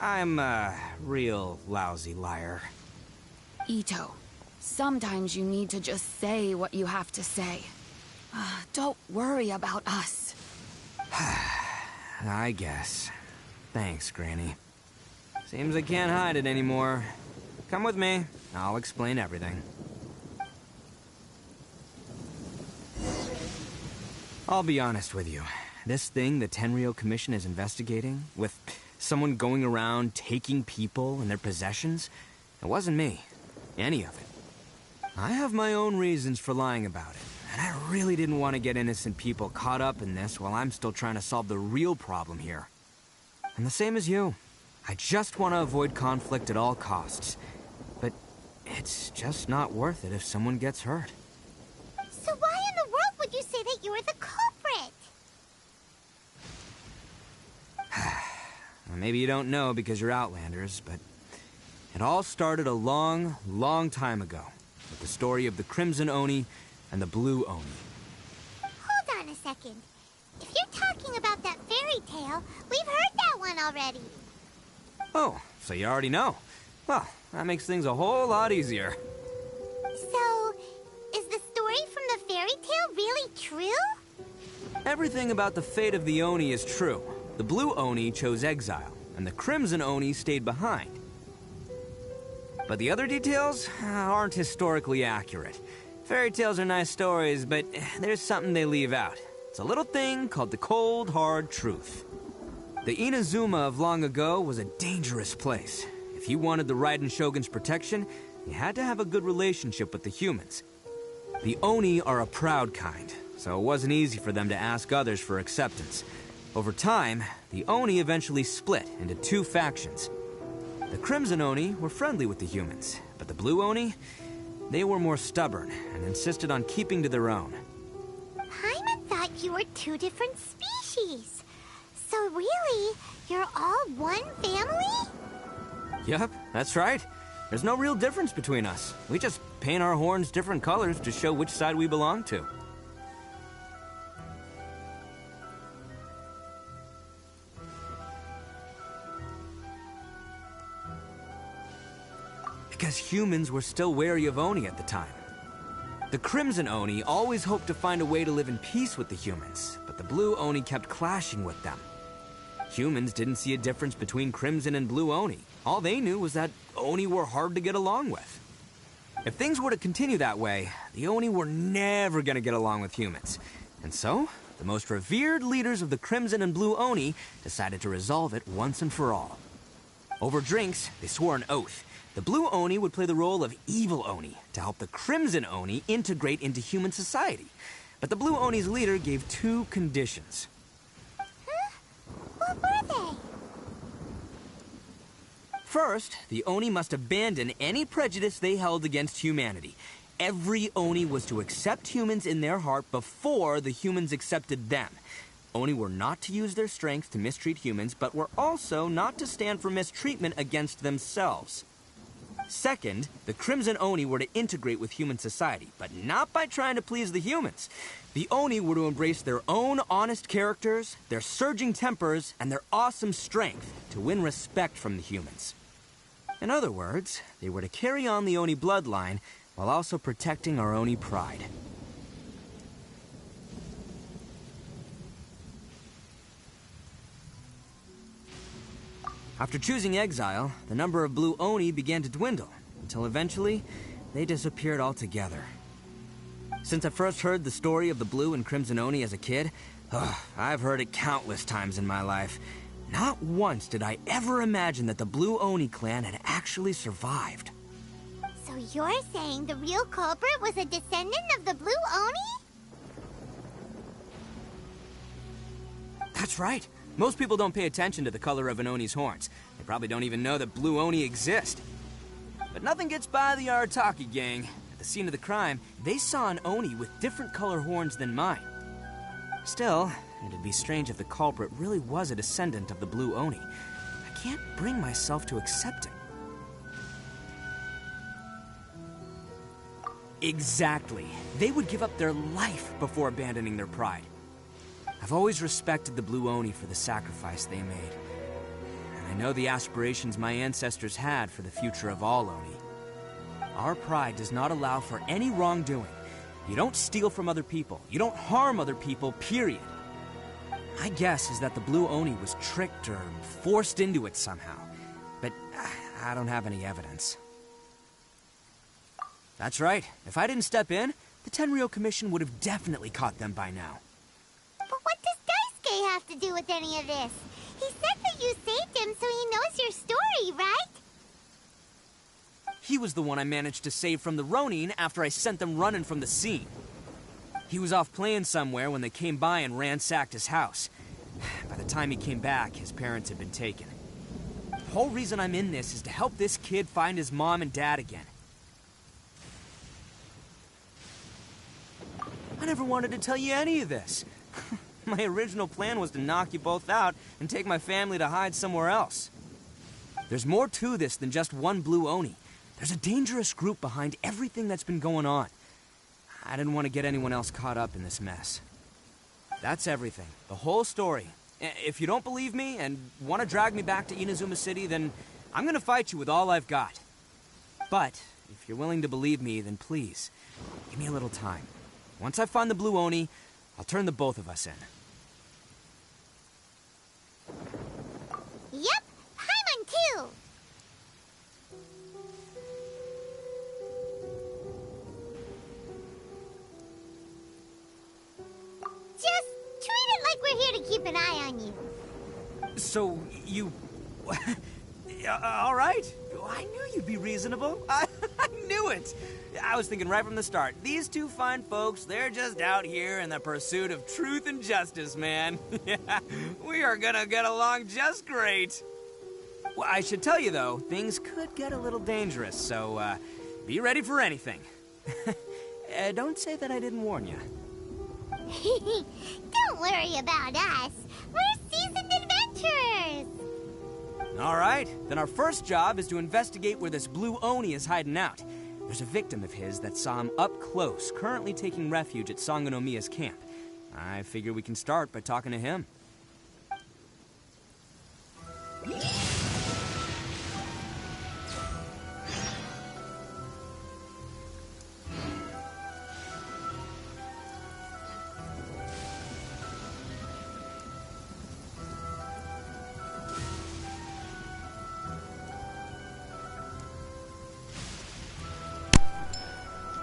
I'm a real lousy liar. Itto, sometimes you need to just say what you have to say. Don't worry about us. I guess. Thanks, Granny. Seems I can't hide it anymore. Come with me. I'll explain everything. I'll be honest with you. This thing the Tenryou Commission is investigating, with someone going around taking people and their possessions, it wasn't me. Any of it. I have my own reasons for lying about it, and I really didn't want to get innocent people caught up in this while I'm still trying to solve the real problem here. And the same as you. I just want to avoid conflict at all costs. But it's just not worth it if someone gets hurt. So why in the world would you say that you were the culprit? Well, maybe you don't know because you're Outlanders, but it all started a long, long time ago. with the story of the Crimson Oni and the Blue Oni. Hold on a second. If you're talking about that fairy tale, we've heard that one already. Oh, so you already know. Well, that makes things a whole lot easier. So, is the story from the fairy tale really true? Everything about the fate of the Oni is true. The Blue Oni chose exile, and the Crimson Oni stayed behind. But the other details aren't historically accurate. Fairy tales are nice stories, but there's something they leave out. It's a little thing called the cold, hard truth. The Inazuma of long ago was a dangerous place. If you wanted the Raiden Shogun's protection, you had to have a good relationship with the humans. The Oni are a proud kind, so it wasn't easy for them to ask others for acceptance. Over time, the Oni eventually split into two factions. The Crimson Oni were friendly with the humans, but the Blue Oni, they were more stubborn and insisted on keeping to their own. Paimon thought you were two different species. So really, you're all one family? Yep, that's right. There's no real difference between us. We just paint our horns different colors to show which side we belong to. Because humans were still wary of Oni at the time. The Crimson Oni always hoped to find a way to live in peace with the humans, but the Blue Oni kept clashing with them. Humans didn't see a difference between Crimson and Blue Oni. All they knew was that Oni were hard to get along with. If things were to continue that way, the Oni were never gonna get along with humans. And so, the most revered leaders of the Crimson and Blue Oni decided to resolve it once and for all. Over drinks, they swore an oath. The Blue Oni would play the role of evil Oni to help the Crimson Oni integrate into human society. But the Blue Oni's leader gave two conditions. Huh? What were they? First, the Oni must abandon any prejudice they held against humanity. Every Oni was to accept humans in their heart before the humans accepted them. Oni were not to use their strength to mistreat humans, but were also not to stand for mistreatment against themselves. Second, the Crimson Oni were to integrate with human society, but not by trying to please the humans. The Oni were to embrace their own honest characters, their surging tempers, and their awesome strength to win respect from the humans. In other words, they were to carry on the Oni bloodline while also protecting our Oni pride. After choosing exile, the number of Blue Oni began to dwindle, until eventually, they disappeared altogether. Since I first heard the story of the Blue and Crimson Oni as a kid, I've heard it countless times in my life. Not once did I ever imagine that the Blue Oni clan had actually survived. So you're saying the real culprit was a descendant of the Blue Oni? That's right. Most people don't pay attention to the color of an Oni's horns. They probably don't even know that Blue Oni exist. But nothing gets by the Arataki gang. At the scene of the crime, they saw an Oni with different color horns than mine. Still, it'd be strange if the culprit really was a descendant of the Blue Oni. I can't bring myself to accept it. Exactly. They would give up their life before abandoning their pride. I've always respected the Blue Oni for the sacrifice they made. And I know the aspirations my ancestors had for the future of all Oni. Our pride does not allow for any wrongdoing. You don't steal from other people. You don't harm other people, period. My guess is that the Blue Oni was tricked or forced into it somehow. But I don't have any evidence. That's right. If I didn't step in, the Tenryou Commission would have definitely caught them by now. But what does Daisuke have to do with any of this? He said that you saved him so he knows your story, right? He was the one I managed to save from the Ronin after I sent them running from the scene. He was off playing somewhere when they came by and ransacked his house. By the time he came back, his parents had been taken. The whole reason I'm in this is to help this kid find his mom and dad again. I never wanted to tell you any of this. My original plan was to knock you both out and take my family to hide somewhere else. There's more to this than just one Blue Oni. There's a dangerous group behind everything that's been going on. I didn't want to get anyone else caught up in this mess. That's everything. The whole story. If you don't believe me and want to drag me back to Inazuma City, then I'm gonna fight you with all I've got. But if you're willing to believe me, then please, give me a little time. Once I find the Blue Oni, I'll turn the both of us in. Yep, Paimon too. Just treat it like we're here to keep an eye on you. So, you... all right. I knew you'd be reasonable. I knew it. I was thinking right from the start. These two fine folks, they're just out here in the pursuit of truth and justice, man. We are gonna get along just great. Well, I should tell you, though, things could get a little dangerous, so be ready for anything. Don't say that I didn't warn you. Don't worry about us. We're seasoned adventurers. All right, then our first job is to investigate where this Blue Oni is hiding out. There's a victim of his that saw him up close, currently taking refuge at Sangonomiya's camp. I figure we can start by talking to him.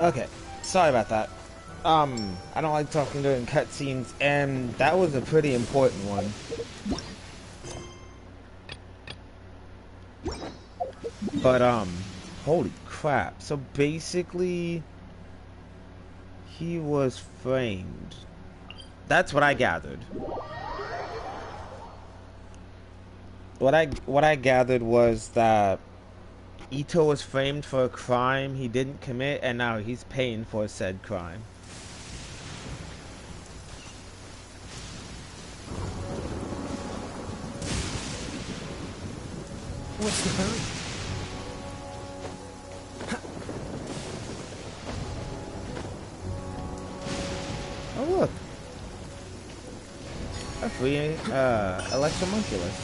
Okay, sorry about that. I don't like talking during cutscenes, and that was a pretty important one. But, holy crap. So basically, he was framed. That's what I gathered. What I gathered was that Itto was framed for a crime he didn't commit, and now he's paying for said crime. What's the hurry? Oh look, a free electromunculus.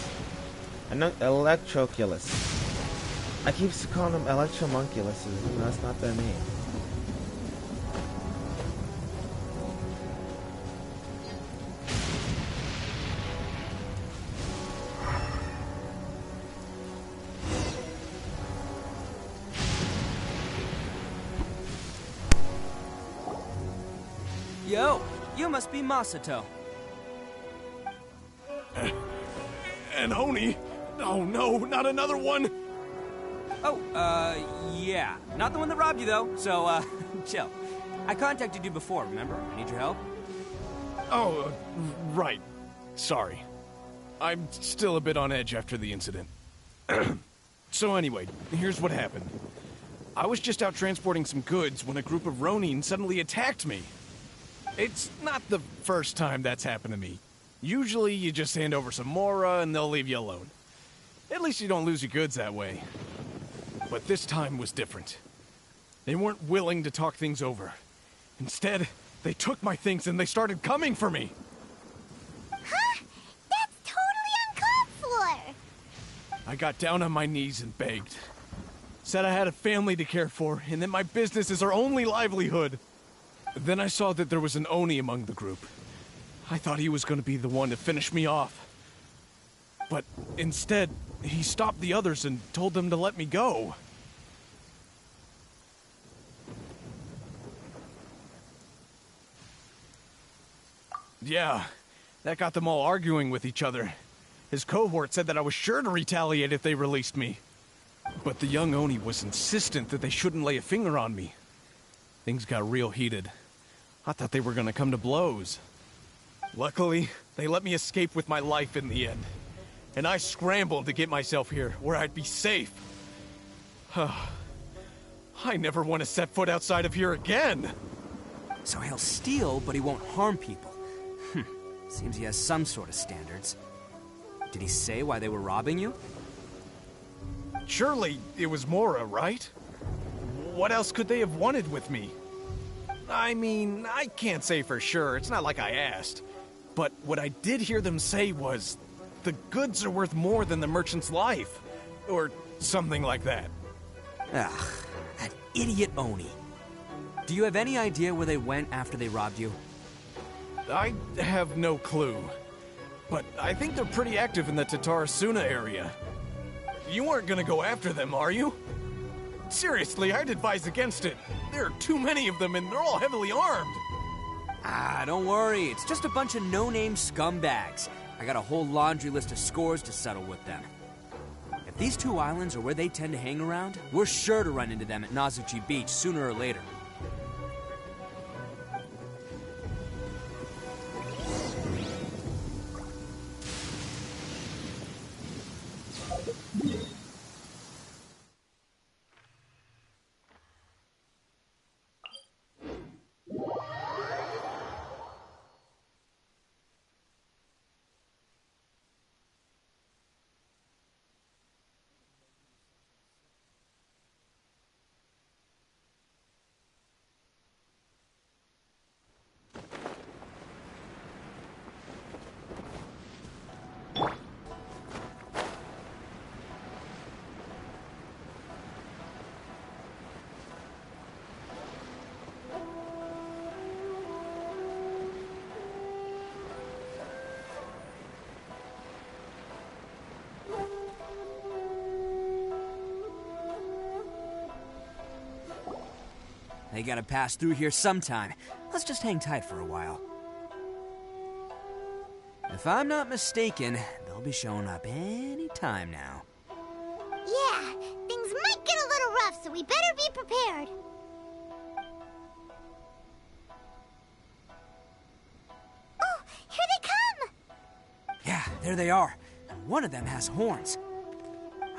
An electroculus. I keep calling them electromunculuses, and that's not their name. Yo, you must be Masato. An Oni? Oh no, not another one! Oh, yeah. Not the one that robbed you, though, so, chill. I contacted you before, remember? I need your help. Oh, right. Sorry. I'm still a bit on edge after the incident. So anyway, here's what happened. I was just out transporting some goods when a group of Ronin suddenly attacked me. It's not the first time that's happened to me. Usually you just hand over some Mora and they'll leave you alone. At least you don't lose your goods that way. But this time was different. They weren't willing to talk things over. Instead, they took my things and they started coming for me. Huh? That's totally uncalled for. I got down on my knees and begged. Said I had a family to care for and that my business is our only livelihood. Then I saw that there was an Oni among the group. I thought he was going to be the one to finish me off. But instead, he stopped the others and told them to let me go. Yeah, that got them all arguing with each other. His cohort said that I was sure to retaliate if they released me. But the young Oni was insistent that they shouldn't lay a finger on me. Things got real heated. I thought they were gonna come to blows. Luckily, they let me escape with my life in the end. And I scrambled to get myself here, where I'd be safe. I never want to set foot outside of here again! So he'll steal, but he won't harm people. Seems he has some sort of standards. Did he say why they were robbing you? Surely it was Mora, right? what else could they have wanted with me? I mean, I can't say for sure. It's not like I asked. But what I did hear them say was, the goods are worth more than the merchant's life. Or something like that. Ugh, that idiot Oni. Do you have any idea where they went after they robbed you? I have no clue. But I think they're pretty active in the Tatarasuna area. You aren't gonna go after them, are you? Seriously, I'd advise against it. There are too many of them and they're all heavily armed. Ah, don't worry. It's just a bunch of no-name scumbags. I got a whole laundry list of scores to settle with them. If these two islands are where they tend to hang around, we're sure to run into them at Nazuchi Beach sooner or later. They gotta pass through here sometime. Let's just hang tight for a while. If I'm not mistaken, they'll be showing up any time now. Yeah, things might get a little rough, so we better be prepared. Oh, here they come! Yeah, there they are. And one of them has horns.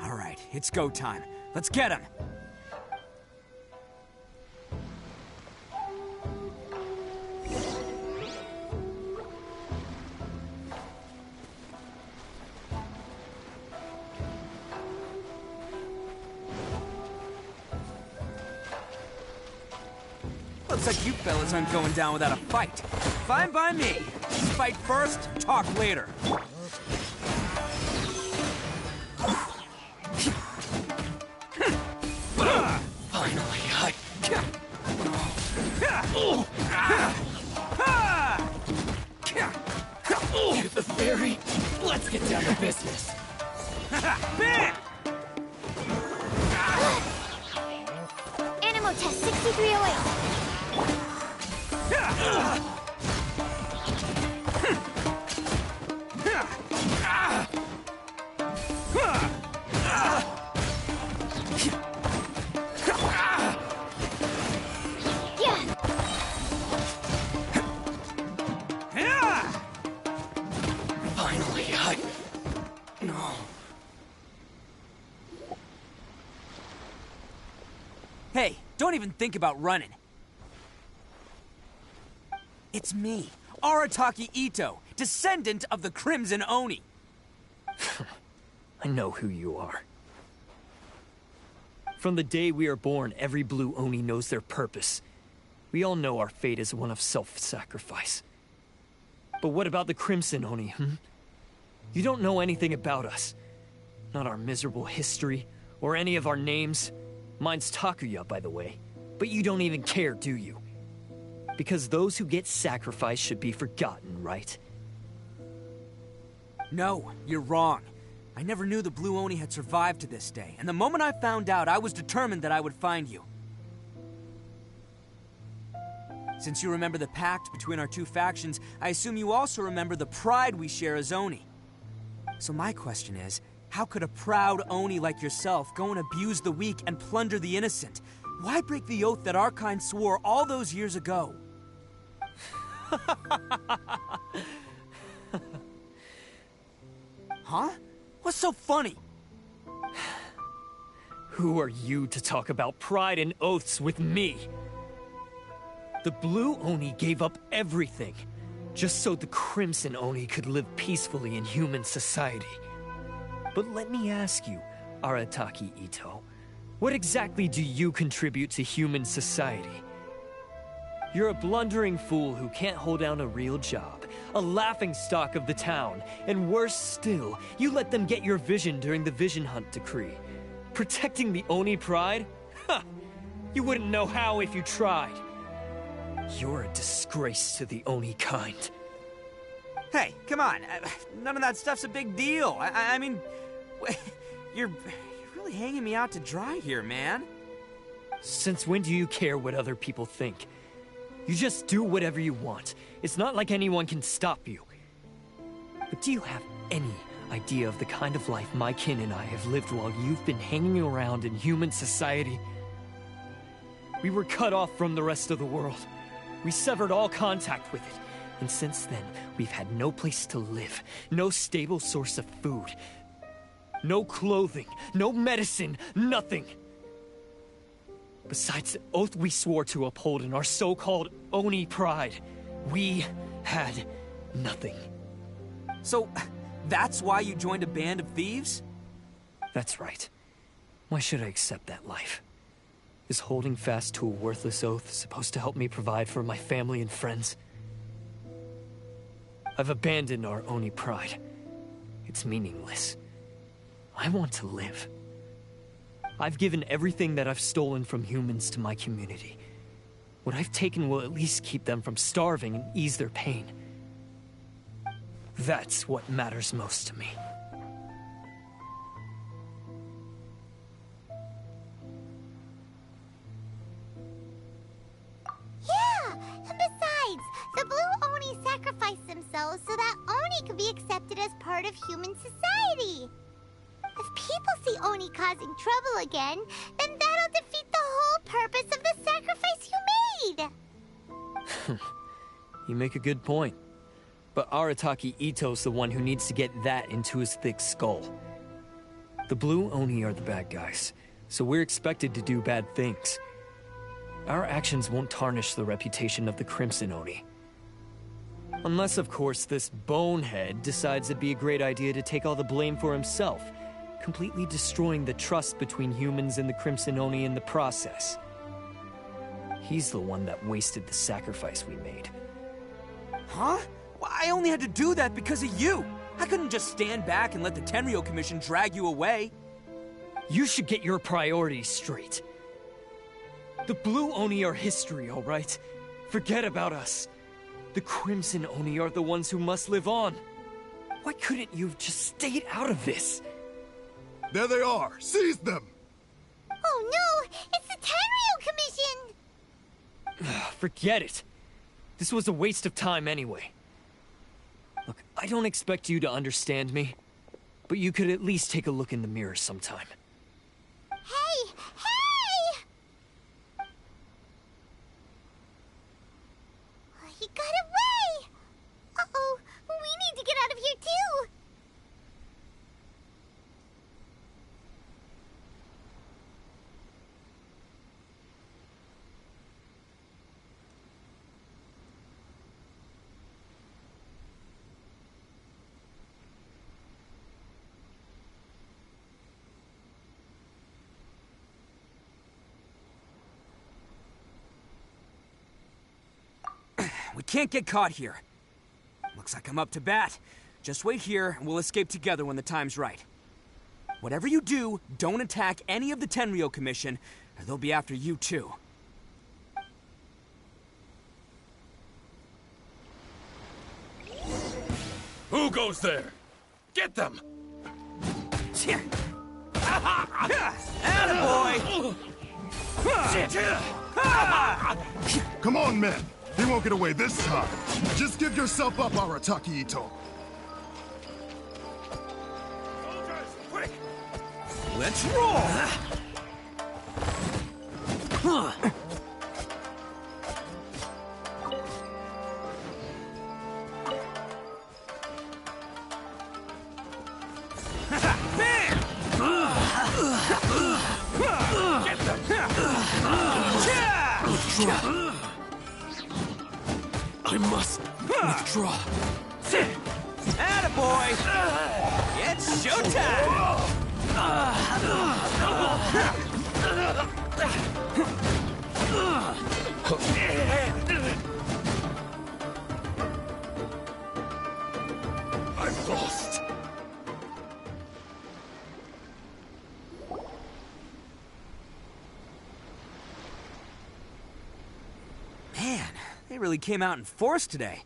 All right, it's go time. Let's get them. Looks like you fellas aren't going down without a fight. Fine by me. Fight first, talk later. Finally, You're the fairy. Let's get down to business. Man! Animo test 6308. Finally, No. Hey, don't even think about running. It's me, Arataki Itto, descendant of the Crimson Oni. I know who you are. From the day we are born, every blue Oni knows their purpose. We all know our fate is one of self-sacrifice. But what about the Crimson Oni, You don't know anything about us. Not our miserable history, or any of our names. Mine's Takuya, by the way. But you don't even care, do you? Because those who get sacrificed should be forgotten, right? No, you're wrong. I never knew the Blue Oni had survived to this day, and the moment I found out, I was determined that I would find you. Since you remember the pact between our two factions, I assume you also remember the pride we share as Oni. So my question is, how could a proud Oni like yourself go and abuse the weak and plunder the innocent? Why break the oath that our kind swore all those years ago? Huh? What's so funny? Who are you to talk about pride and oaths with me? The Blue Oni gave up everything, just so the Crimson Oni could live peacefully in human society. But let me ask you, Arataki Itto, What exactly do you contribute to human society? You're a blundering fool who can't hold down a real job, a laughingstock of the town, and worse still, you let them get your vision during the Vision Hunt decree. Protecting the Oni pride? Ha! You wouldn't know how if you tried. You're a disgrace to the Oni kind. Hey, come on. None of that stuff's a big deal. I mean, you're really hanging me out to dry here, man. Since when do you care what other people think? You just do whatever you want. It's not like anyone can stop you. But do you have any idea of the kind of life my kin and I have lived while you've been hanging around in human society? We were cut off from the rest of the world. We severed all contact with it. And since then, we've had no place to live, no stable source of food, no clothing, no medicine, nothing. Besides the oath we swore to uphold in our so-called Oni pride, we had nothing. So, that's why you joined a band of thieves? That's right. Why should I accept that life? Is holding fast to a worthless oath supposed to help me provide for my family and friends? I've abandoned our Oni pride. It's meaningless. I want to live. I've given everything that I've stolen from humans to my community. What I've taken will at least keep them from starving and ease their pain. That's what matters most to me. Yeah! And besides, the Blue Oni sacrificed themselves so that Oni could be accepted as part of human society. If people see Oni causing trouble again, then that'll defeat the whole purpose of the sacrifice you made! You make a good point. But Arataki Itto's the one who needs to get that into his thick skull. The Blue Oni are the bad guys, so we're expected to do bad things. Our actions won't tarnish the reputation of the Crimson Oni. Unless, of course, this bonehead decides it'd be a great idea to take all the blame for himself, completely destroying the trust between humans and the Crimson Oni in the process. He's the one that wasted the sacrifice we made. Huh? Well, I only had to do that because of you. I couldn't just stand back and let the Tenryo Commission drag you away. You should get your priorities straight. The Blue Oni are history, all right? Forget about us. The Crimson Oni are the ones who must live on. Why couldn't you have just stayed out of this? There they are! Seize them! Oh no! It's the Tenryo Commission! Forget it. This was a waste of time anyway. Look, I don't expect you to understand me, but you could at least take a look in the mirror sometime. Hey! Hey! He got away! Uh-oh, we need to get out of here too! We can't get caught here. Looks like I'm up to bat. Just wait here, and we'll escape together when the time's right. Whatever you do, don't attack any of the Tenryo Commission, or they'll be after you too. Who goes there? Get them! Attaboy! Come on, men! He won't get away this time. Just give yourself up, Arataki Itto. Soldiers, quick! Let's roll! I must withdraw. Attaboy! It's showtime! I'm lost. Man, they really came out in force today.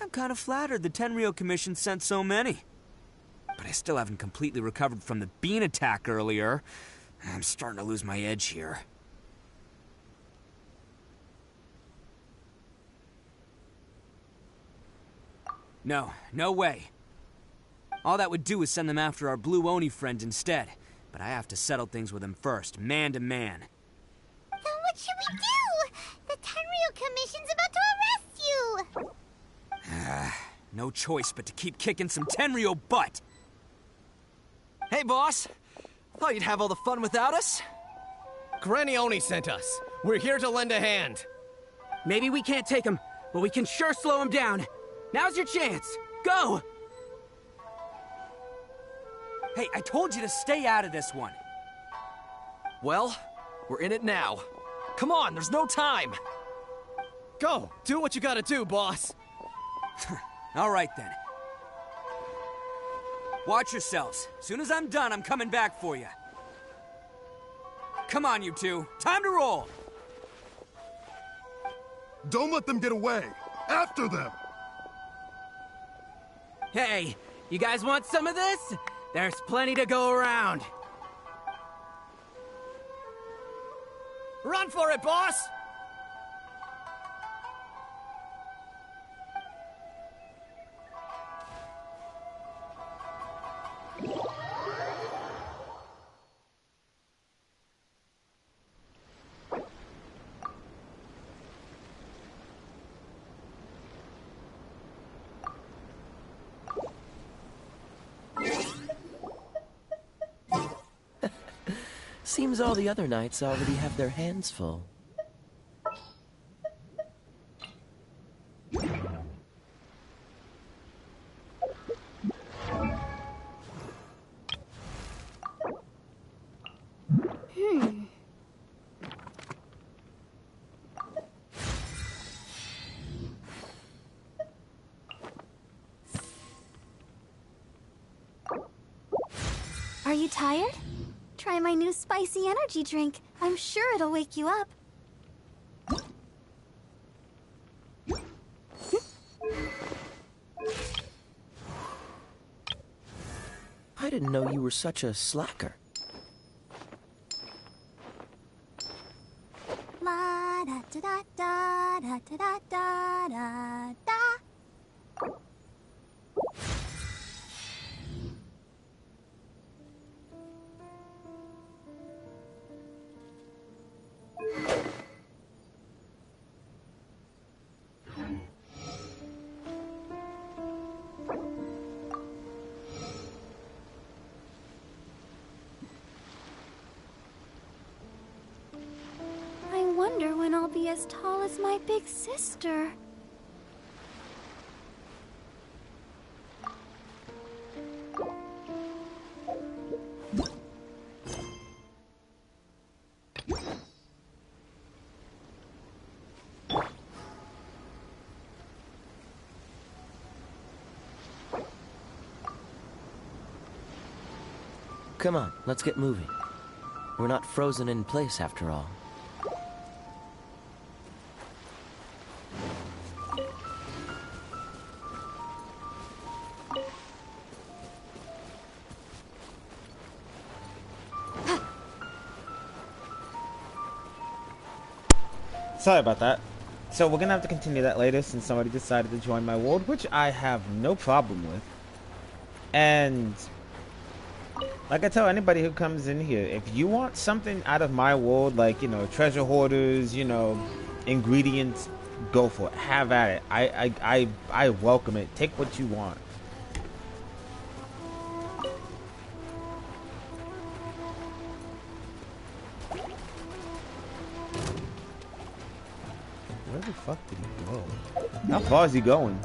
I'm kind of flattered the Tenryou Commission sent so many. But I still haven't completely recovered from the bean attack earlier. I'm starting to lose my edge here. No, no way. All that would do is send them after our blue Oni friend instead. But I have to settle things with him first, man to man. Then what should we do? The Tenryou Commission's about to arrest you! No choice but to keep kicking some Tenryou butt! Hey, boss. Thought you'd have all the fun without us? Granny Oni sent us. We're here to lend a hand. Maybe we can't take him, but we can sure slow him down. Now's your chance. Go! Hey, I told you to stay out of this one. Well, we're in it now. Come on, there's no time. Go, do what you gotta do, boss. All right, then. Watch yourselves. Soon as I'm done, I'm coming back for you. Come on, you two. Time to roll! Don't let them get away. After them. Hey, you guys want some of this? There's plenty to go around. Run for it, boss! Seems all the other knights already have their hands full. Are you tired? Try my new spicy energy drink. I'm sure it'll wake you up. I didn't know you were such a slacker. La da da da da da da da da da. I wonder when I'll be as tall as my big sister. Come on, let's get moving. We're not frozen in place after all. Sorry about that. So we're gonna have to continue that later since somebody decided to join my world, which I have no problem with. And like I tell anybody who comes in here, if you want something out of my world, like, you know, treasure hoarders, you know, ingredients, go for it. Have at it. I welcome it. Take what you want. Where the fuck did he go? How far is he going?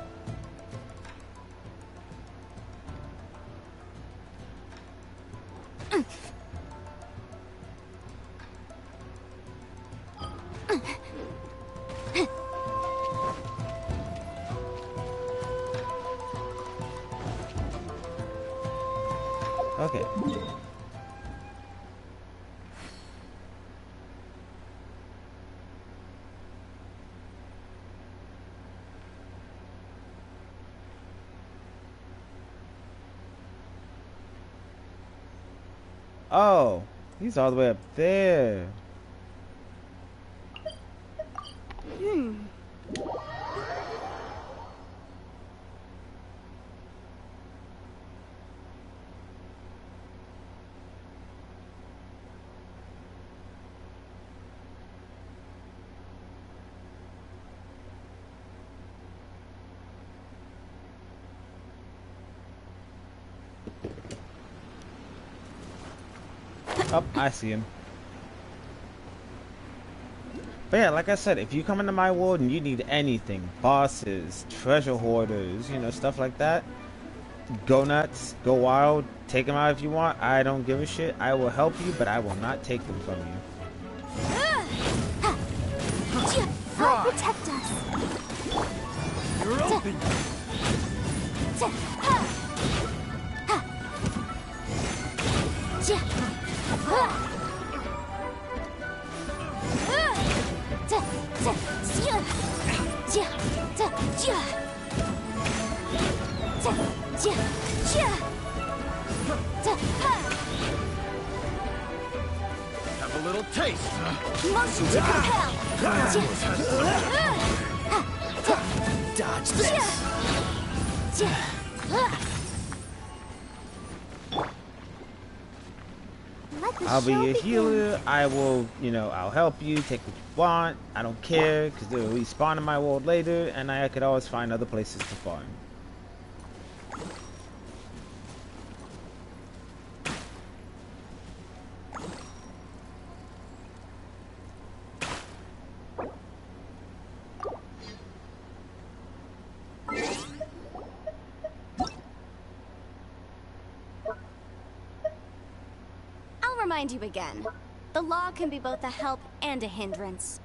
Okay. Oh, he's all the way up there. Oh, I see him. But yeah, like I said, if you come into my world and you need anything, bosses, treasure hoarders, you know, stuff like that, go nuts, go wild, take them out if you want. I don't give a shit. I will help you, but I will not take them from you. I'll protect us. You're open. Have a little taste. Motion to compel. Dodge this. I'll be your healer. I will, you know, I'll help you. Take what you want. I don't care, because they'll respawn in my world later, and I could always find other places to farm. Remind you again. The law can be both a help and a hindrance.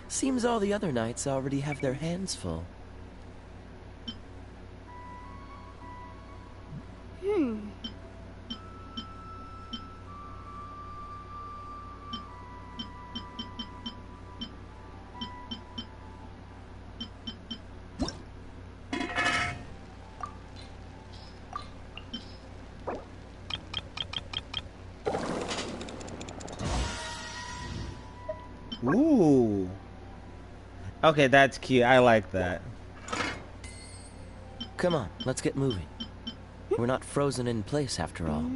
Seems all the other knights already have their hands full. Ooh. Okay, that's cute. I like that. Come on, let's get moving. We're not frozen in place after all.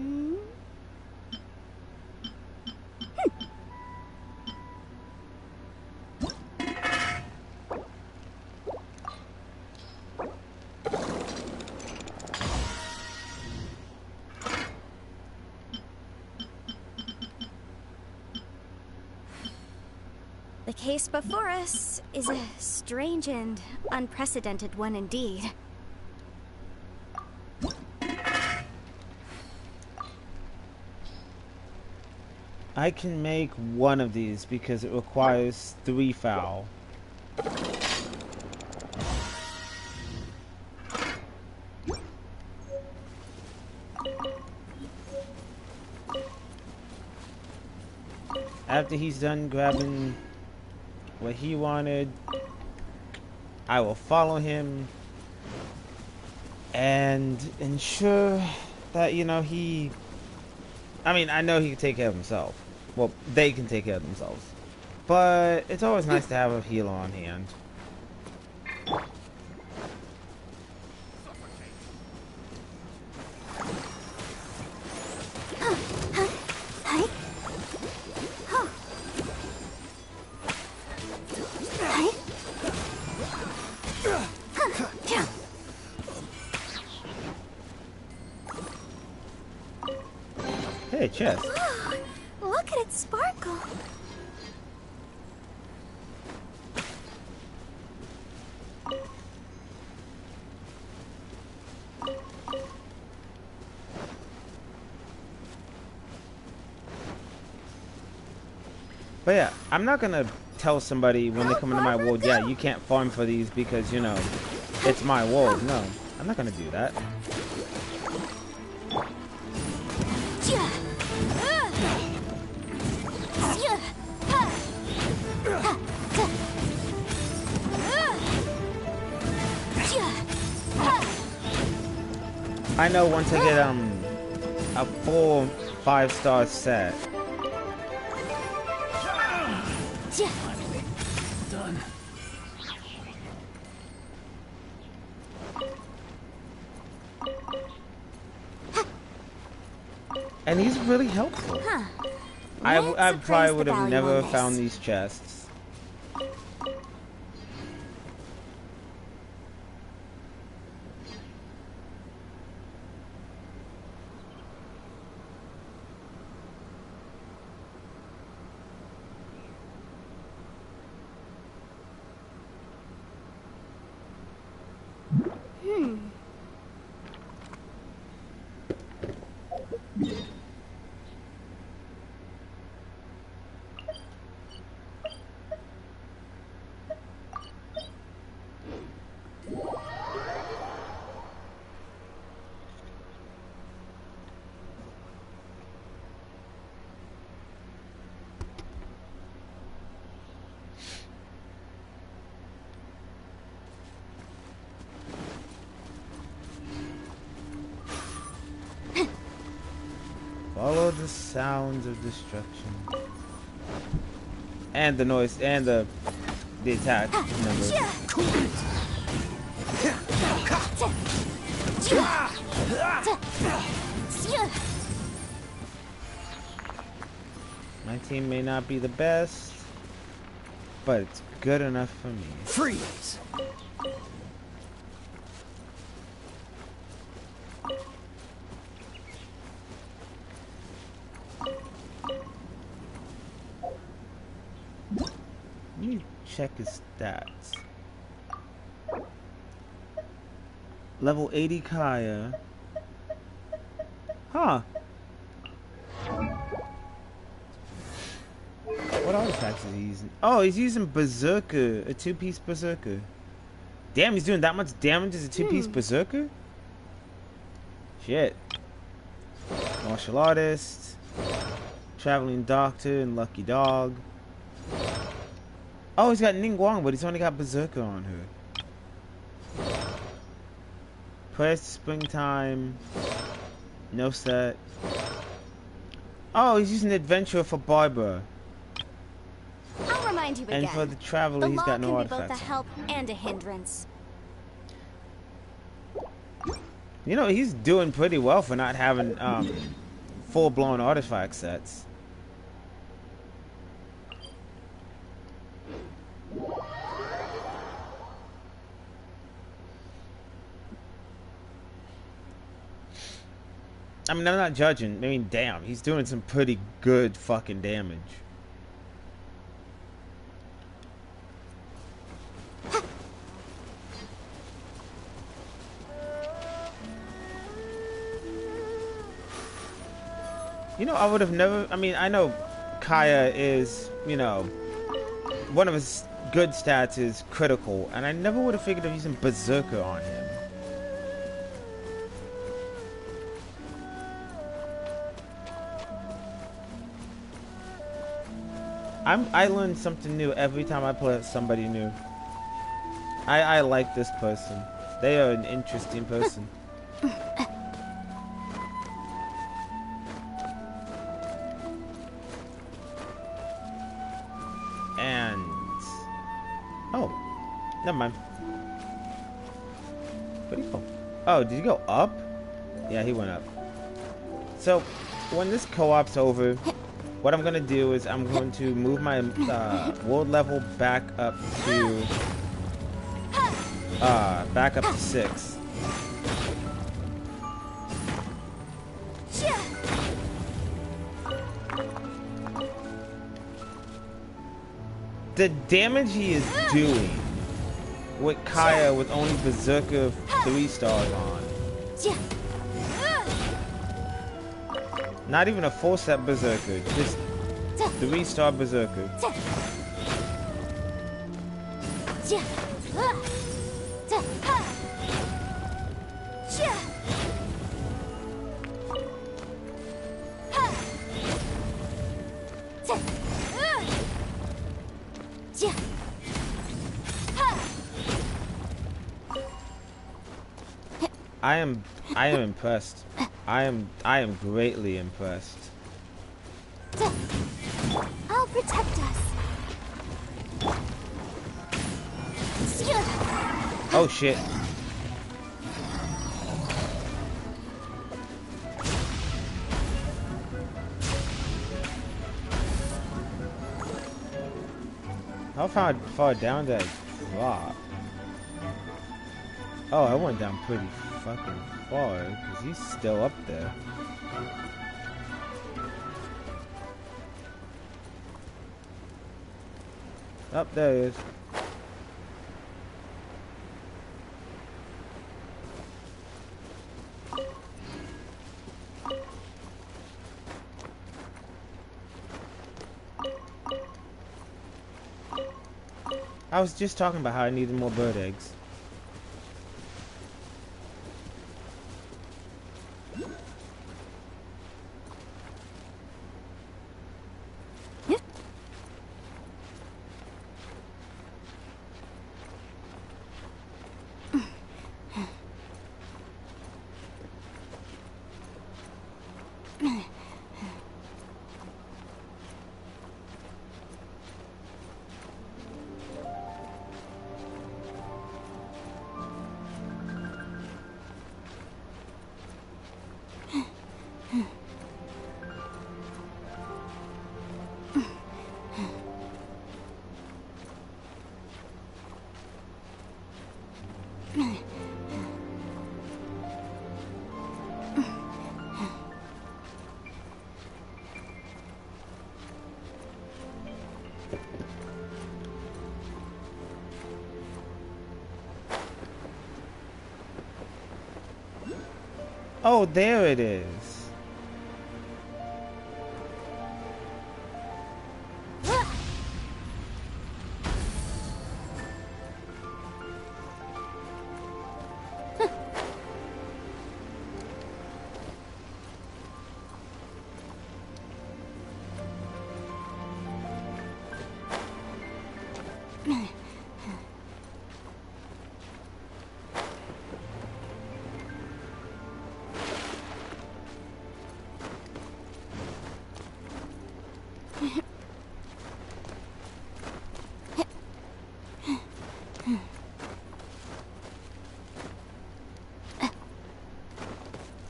The case before us is a strange and unprecedented one indeed. I can make one of these because it requires 3 foul. After he's done grabbing what he wanted, I will follow him and ensure that, you know, I know he can take care of himself. Well, they can take care of themselves. But it's always nice to have a healer on hand. Hey, chest. Oh, look at it sparkle. But yeah, I'm not gonna tell somebody when they come into my world, yeah, you can't farm for these because, you know, it's my world. No, I'm not gonna do that. I know once I get a full 5-star set. Done. And he's really helpful. Huh. I probably would have value never on this. found these chests. Follow the sounds of destruction. And the noise and the attack numbers. My team may not be the best, but it's good enough for me. Freeze! Let me check his stats. Level 80 Kaya. Huh. What artifacts is he using? Oh, he's using Berserker, a 2-piece Berserker. Damn, he's doing that much damage as a 2-piece Berserker? Shit. Martial Artist, Traveling Doctor, and Lucky Dog. Oh, he's got Ningguang, but he's only got Berserker on her. Prayers to Springtime. No set. Oh, he's using Adventure for Barbara. I'll remind you again. And for the Traveler, he's got no can be artifacts. both a help and a hindrance. You know, he's doing pretty well for not having full-blown artifact sets. I mean, I'm not judging. I mean, damn, he's doing some pretty good fucking damage. You know, I would have never... I mean, I know Kaya is, you know, one of his good stats is critical, and I never would have figured of using Berserker on him. I learn something new every time I play with somebody new. I like this person. They are an interesting person. And... oh. Never mind. Where'd he go? Oh, did he go up? Yeah, he went up. So, when this co-op's over... what I'm gonna do is I'm going to move my world level back up to 6. The damage he is doing with Kaya with only Berserker 3 stars on. Not even a full set Berserker, just 3-star berserker. I am impressed. I am greatly impressed. I'll protect us. Oh shit. How far down did I drop? Oh, I went down pretty fucking far, because he's still up there. Up there he is. I was just talking about how I needed more bird eggs. Oh, there it is.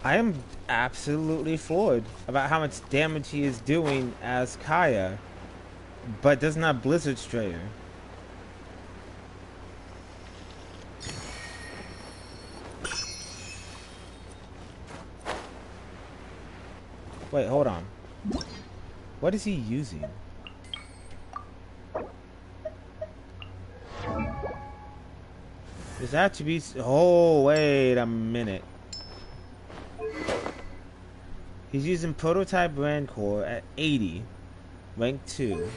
I am absolutely floored about how much damage he is doing as Kaya, but does not Blizzard Strayer. Wait, hold on. What is he using? His attributes. Oh, wait a minute. He's using Prototype Rancor at 80, rank 2.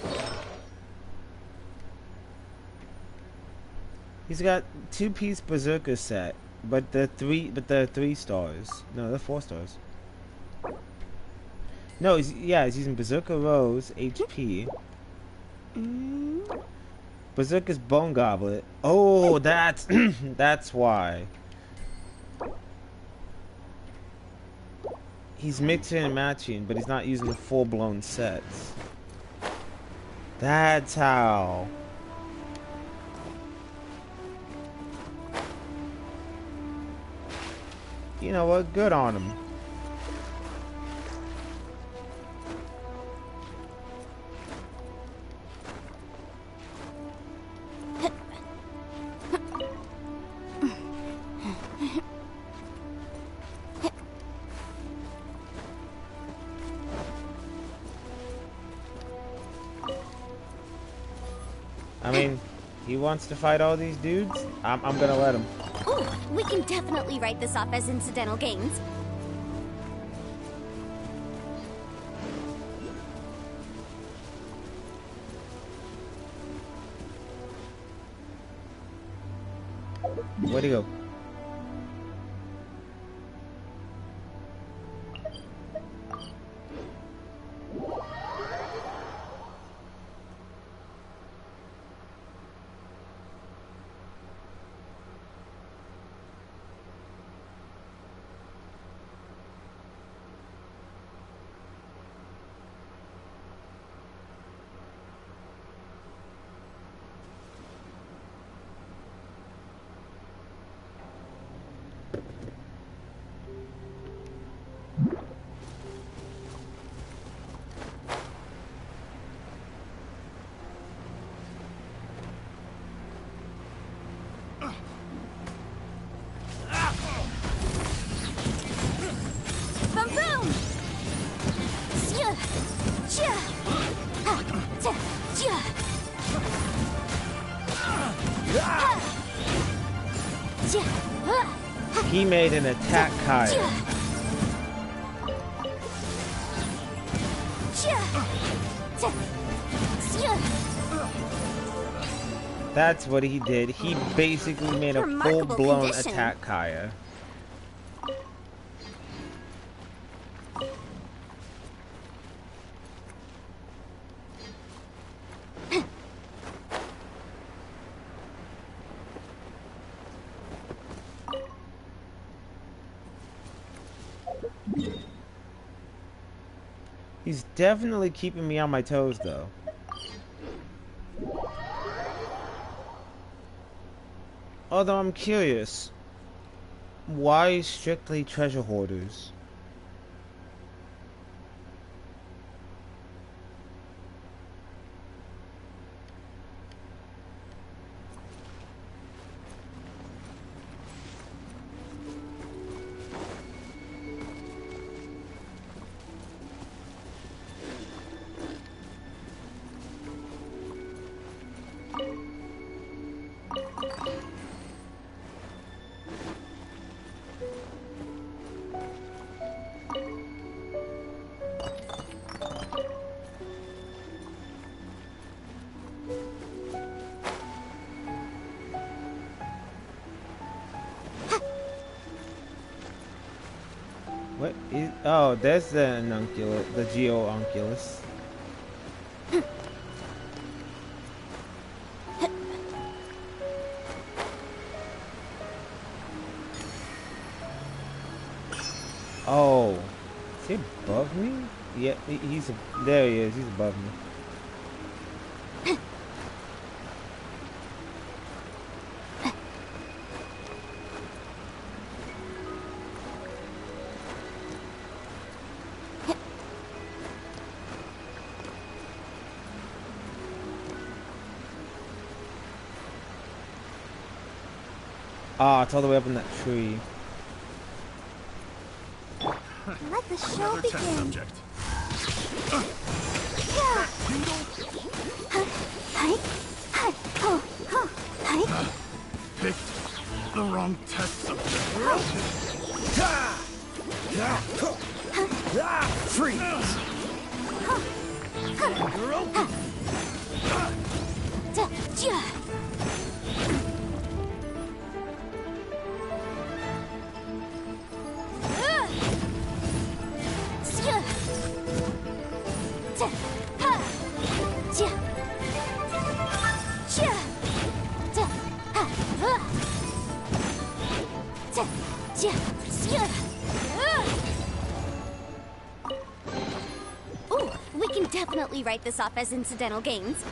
He's got 2-piece Berserker set, but they're 3 stars. No, they're 4 stars. No, he's using Berserker Rose HP. Berserker's Bone Goblet. Oh, that's that's why. He's mixing and matching, but he's not using the full-blown sets. That's how. You know what? Good on him. I mean, he wants to fight all these dudes. I'm gonna let him. Ooh, we can definitely write this off as incidental gains. Where'd he go? He made an attack Kaya. That's what he did. He basically made a full-blown attack Kaya. He's definitely keeping me on my toes, though. Although I'm curious, why strictly treasure hoarders? What is... Oh, there's the ununculus, the geounculus. Oh, is he above me? Yeah, he's... There he is, he's above me. Ah, it's all the way up in that tree. Let the show begin. Picked the wrong test subject. Freeze! You're open. Ooh, we can definitely write this off as incidental gains.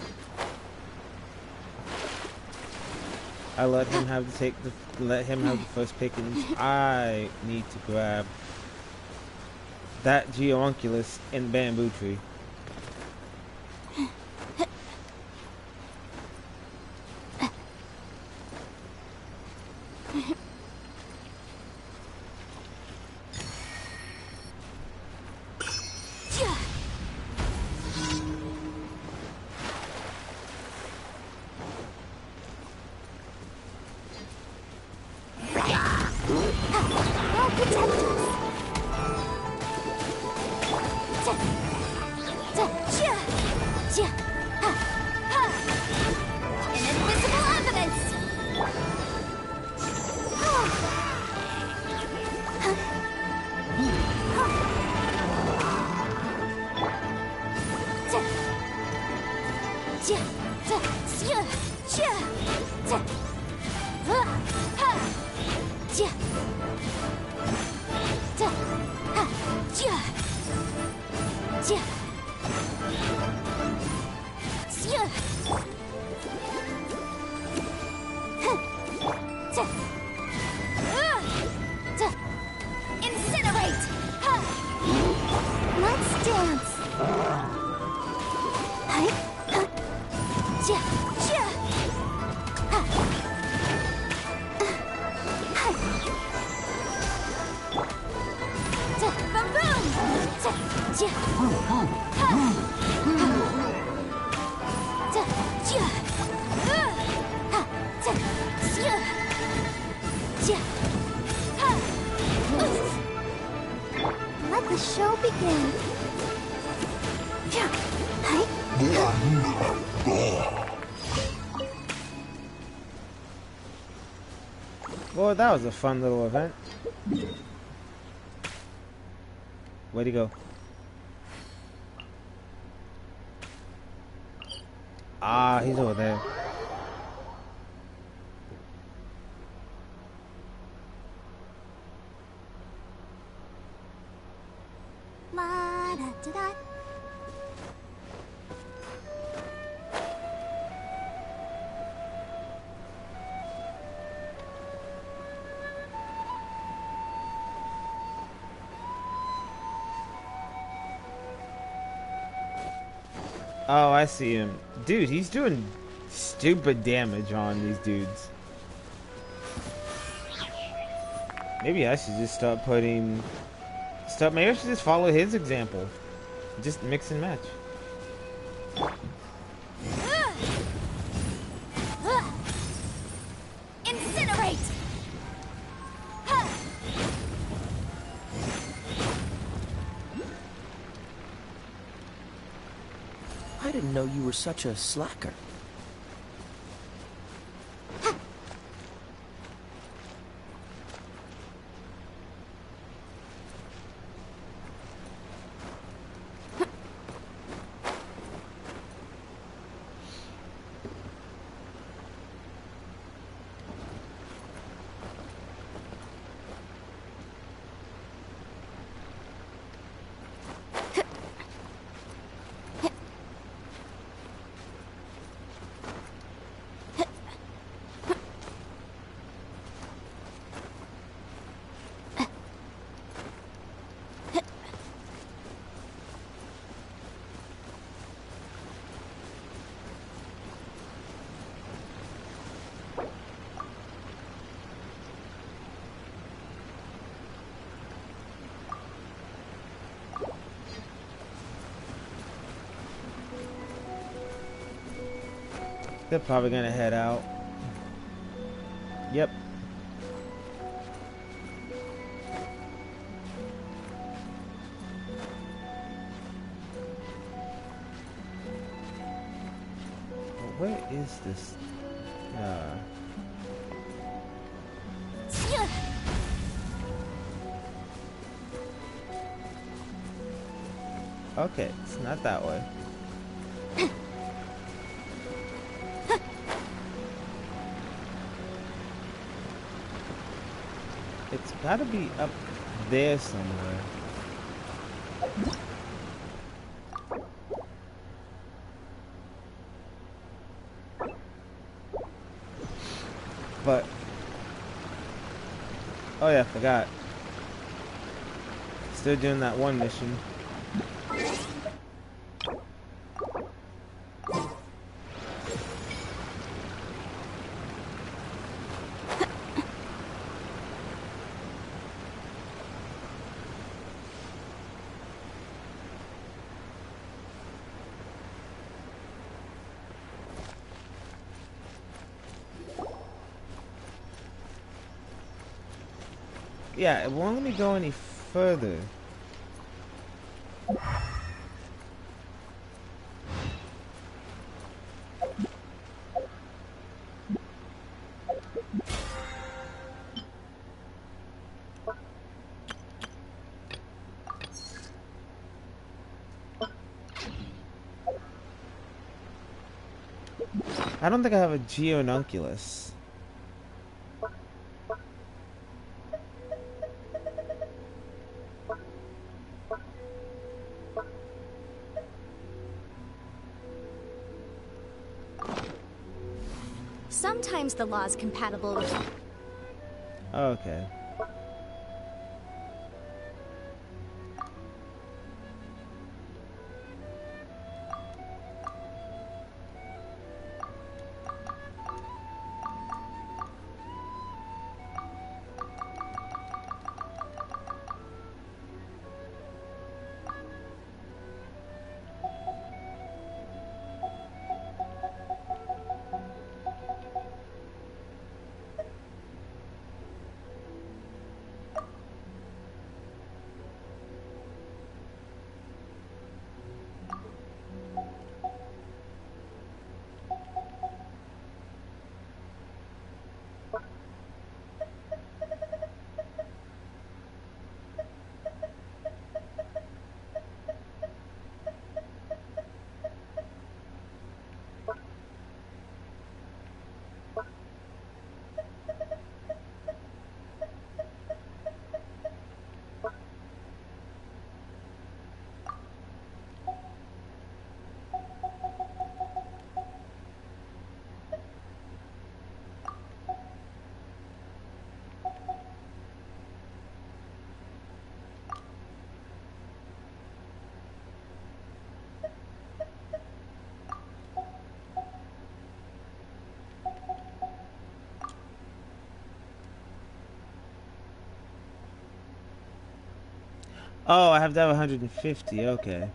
I let him have the first pickings. I need to grab that geounculus and bamboo tree. Incinerate! Let's dance. Let the show begin. Well, that was a fun little event. Where'd he go? Ah, he's over there. Oh, I see him. Dude, he's doing stupid damage on these dudes. Maybe I should just start putting stuff. Maybe I should just follow his example. Just mix and match. Incinerate! I didn't know you were such a slacker. They're probably gonna head out. Yep. Well, where is this? Okay, it's not that way. It's gotta be up there somewhere. But oh yeah, forgot. Still doing that one mission. Yeah, it won't let me go any further. I don't think I have a geonunculus. Sometimes the law's compatible with... Okay. Oh, I have to have 150. Okay.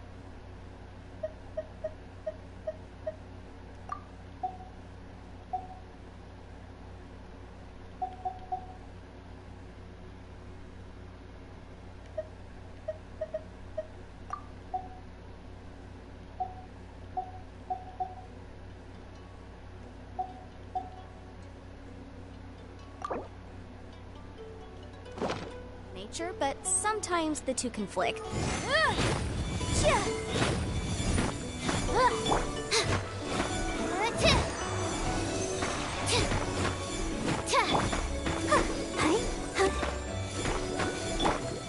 nature, but sometimes the two conflict.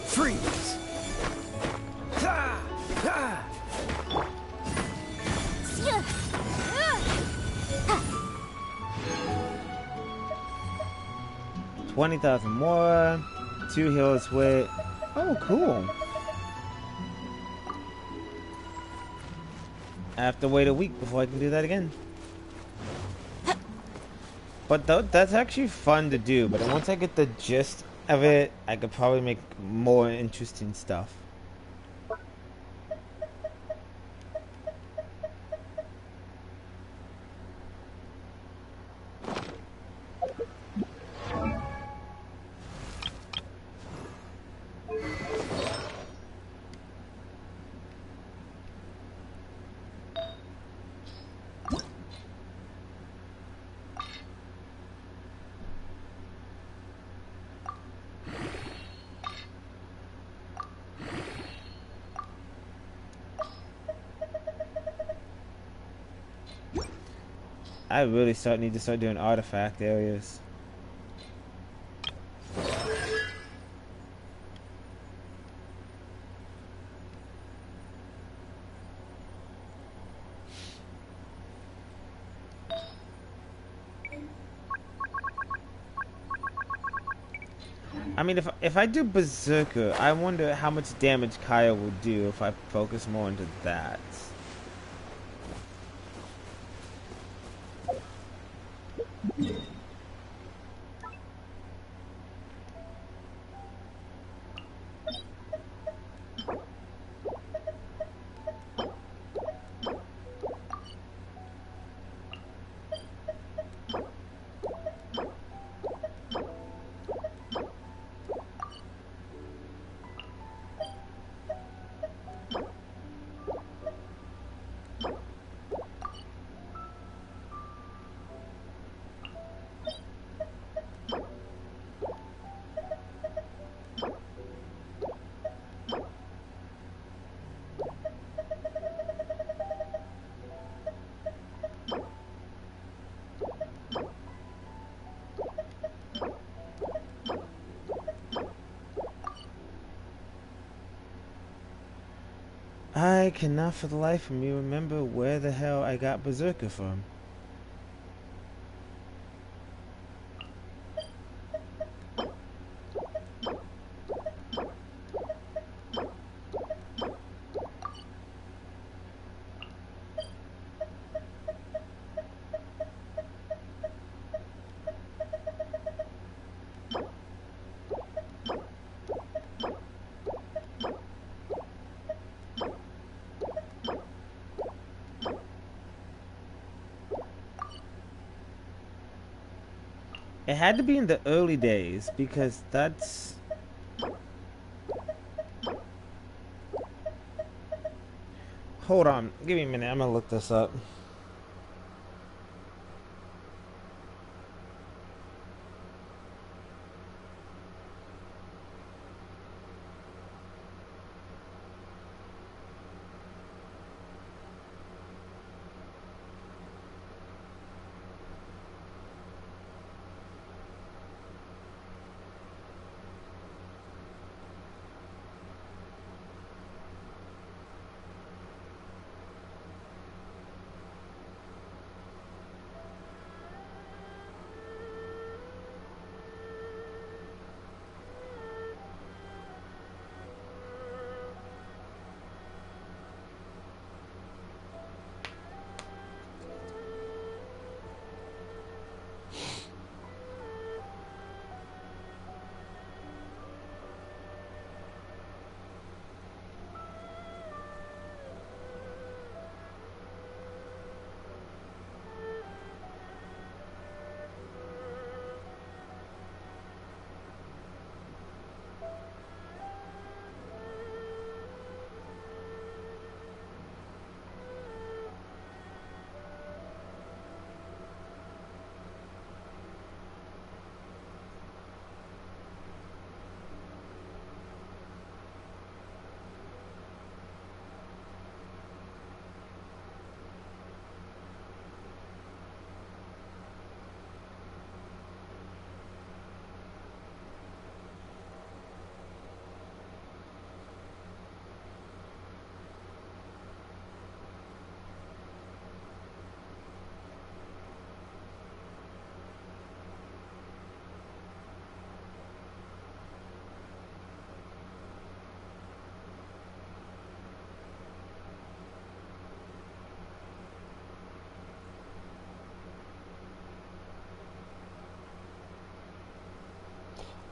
Freeze! 20,000 more. 2 hills with... Oh, cool. I have to wait a week before I can do that again. But that's actually fun to do. But once I get the gist of it, I could probably make more interesting stuff. I really need to start doing artifact areas. I mean, if I do Berserker, I wonder how much damage Kaya will do if I focus more into that. I cannot for the life of me remember where the hell I got Berserker from. It had to be in the early days because that's... Hold on, give me a minute, I'm gonna look this up.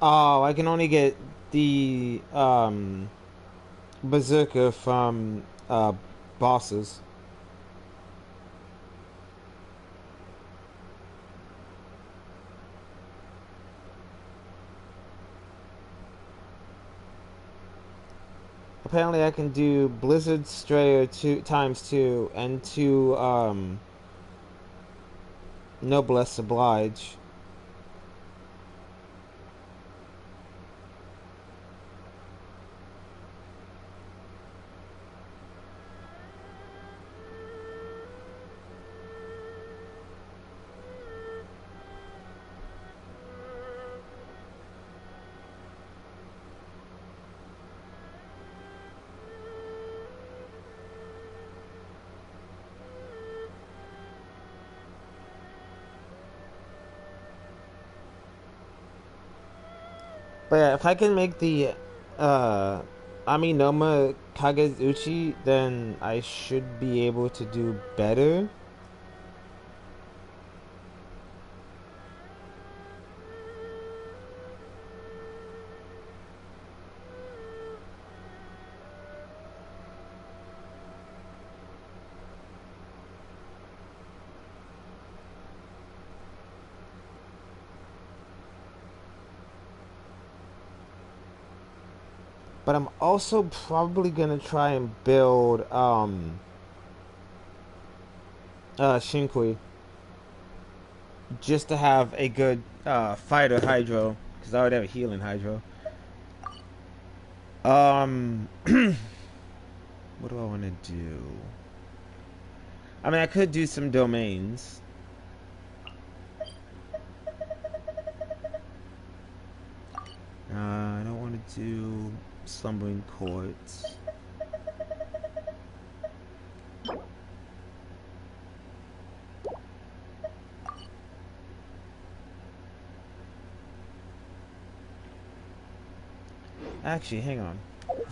Oh, I can only get the Berserker from bosses. Apparently I can do Blizzard Strayer ×2 and 2 Noblesse Oblige. But yeah, if I can make the Aminoma Kageuchi, then I should be able to do better. But I'm also probably gonna try and build Shinkui just to have a good fighter Hydro, because I already have a healing Hydro. What do I want to do? I mean, I could do some domains. I don't want to do Slumbering Courts. Actually, hang on.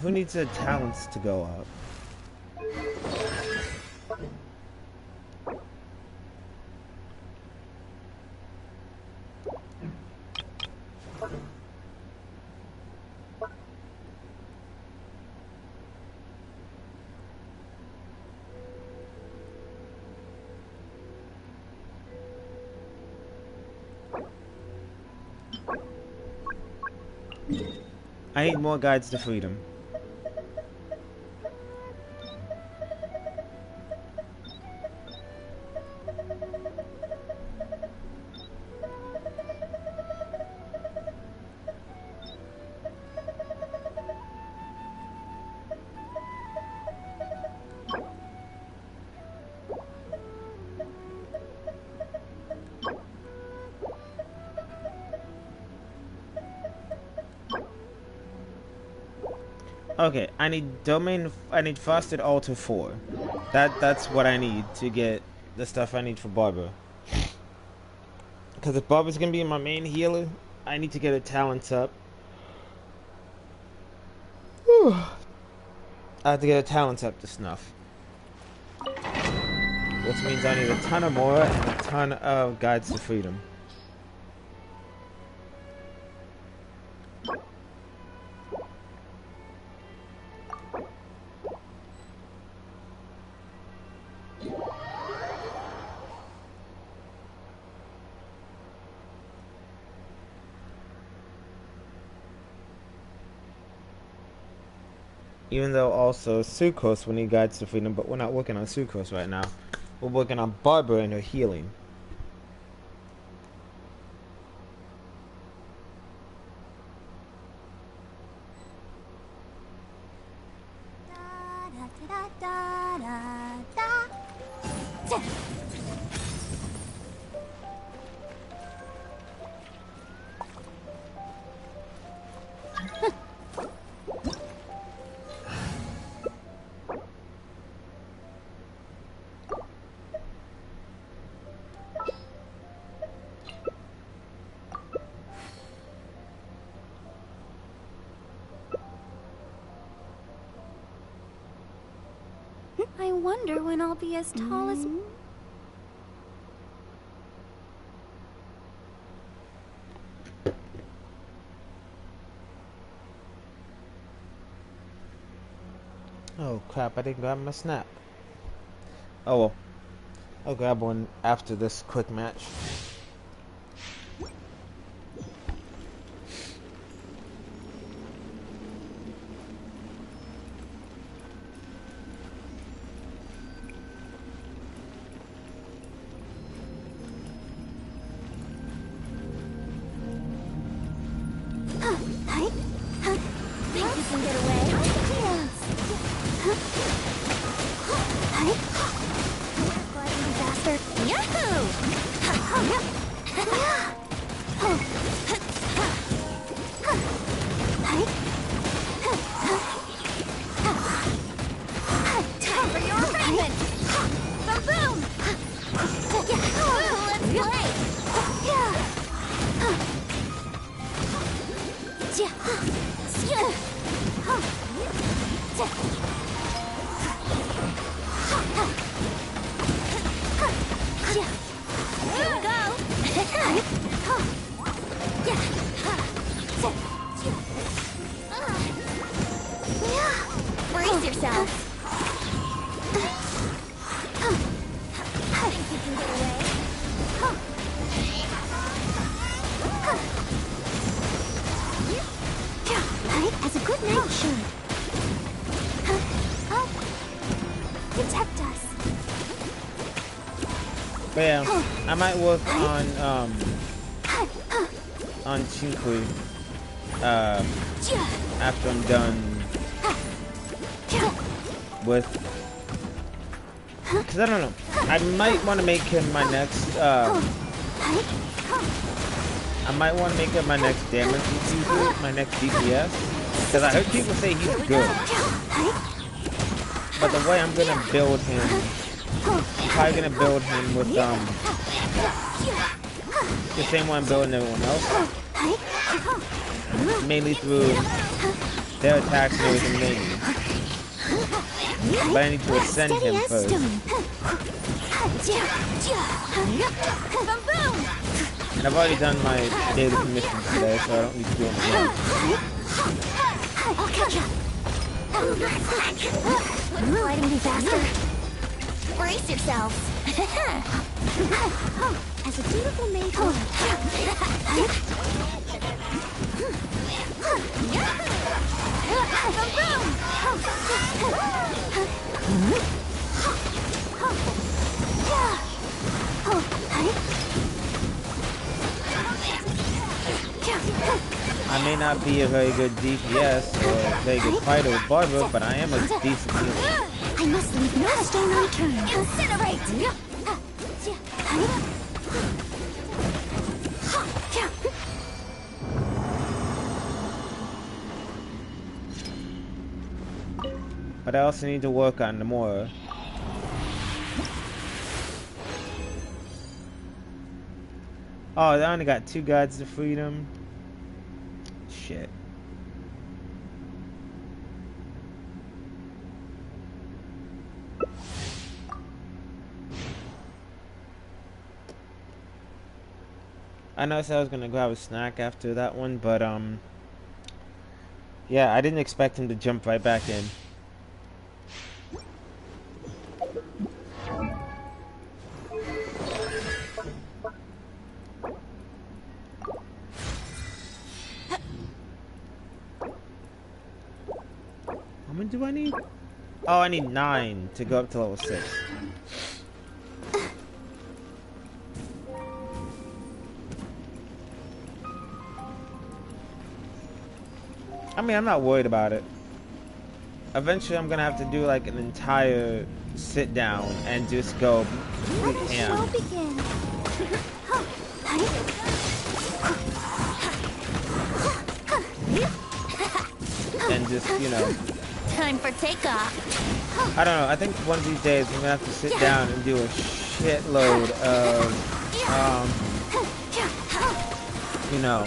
Who needs their talents to go up? I need more guides to freedom. Okay, I need Frosted Altar 4. That's what I need to get the stuff I need for Barbara. Because if Barbara's gonna be my main healer, I need to get her talents up. Whew. I have to get her talents up to snuff. Which means I need a ton of more and a ton of Guides to Freedom. Even though also Sucrose will need Guides to Freedom, but we're not working on Sucrose right now. We're working on Barbara and her healing. I wonder when I'll be as tall as... Oh crap, I didn't grab my snap. Oh well. I'll grab one after this quick match. Brace yourself. Think you can get away? As a good night should. Protect us. But yeah, I might work on Chinkui after I'm done with, because I don't know, I might want to make him my next damage user, my next DPS, because I heard people say he's good, but the way I'm gonna build him, I'm probably gonna build him with the same way I'm building everyone else, mainly through Their attacks are in the menu. But I need to ascend him first. And I've already done my daily commissions today, so I don't need to do them again. I'll catch you. Gliding me faster. Brace yourselves. As a dutiful maid. I may not be a very good DPS or a very good fighter with Barbara, but I am a decent healer. I must leave no stone unturned. Incinerate! But I also need to work on the more. Oh, I only got 2 gods to freedom. Shit. I know I said I was gonna grab a snack after that one, but yeah, I didn't expect him to jump right back in. How many do I need? Oh, I need 9 to go up to level 6. I mean, I'm not worried about it. Eventually, I'm gonna have to do like an entire sit down and just go complete ham. And just, you know. Time for takeoff. I don't know. I think one of these days I'm gonna have to sit down and do a shitload of, you know,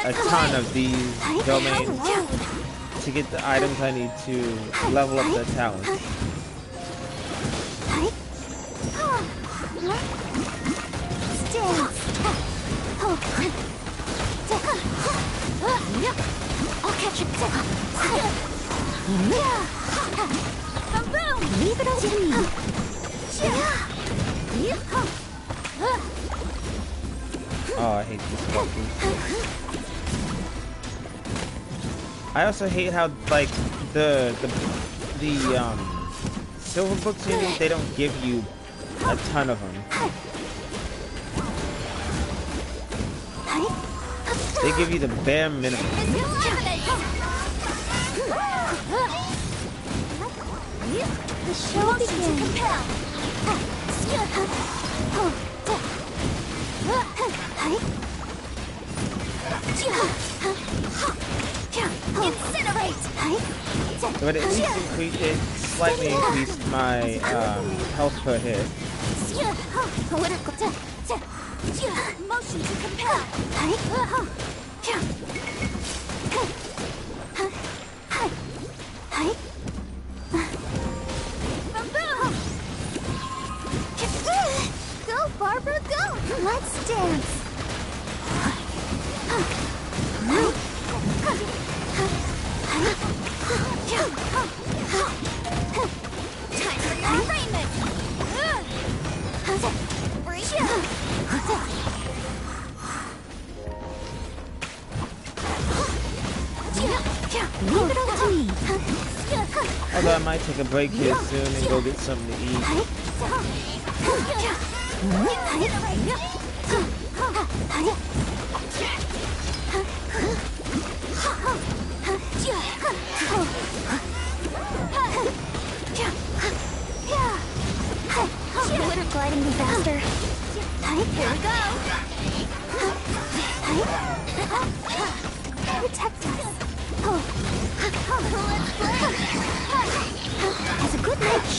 a ton of these domains to get the items I need to level up their talents. I'll catch you. Leave it up to me. Oh, I hate this fucker. I also hate how like the silver books you need, they don't give you a ton of them. They give you the bare minimum. The show begins. Incinerate! But at least it slightly increased my health per hit. Motion to compel. Go, Barbara, go! Let's dance. Time for your arraignment. Leave it up to me. Although I might take a break here soon and go get something to eat. Glitter gliding me faster. Here we go. Protect us. Let's play. As a good match.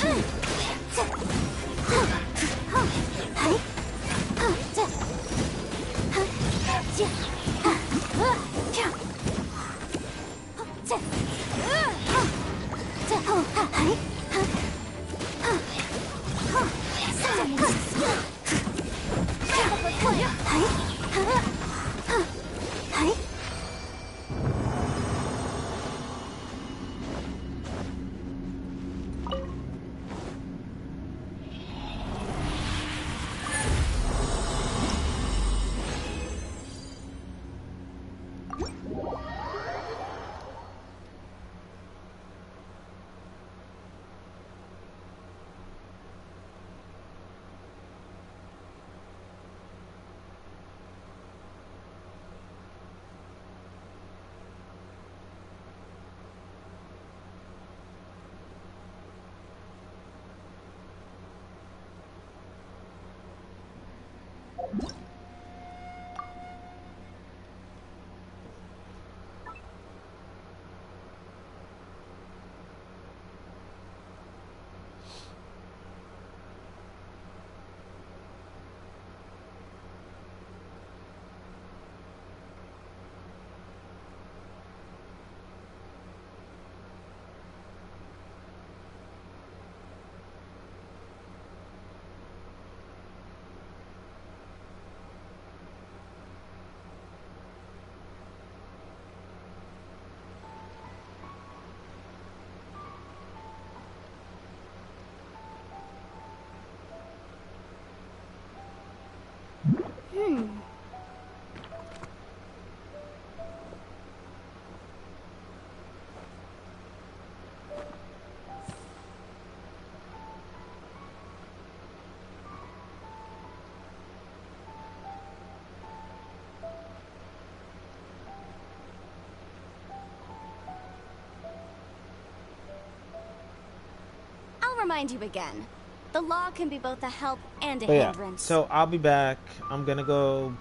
remind you again. The law can be both a help and a But yeah, hindrance. so I'll be back. I'm gonna go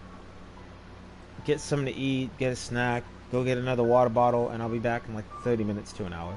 get something to eat, get a snack, go get another water bottle, and I'll be back in like 30 minutes to an hour.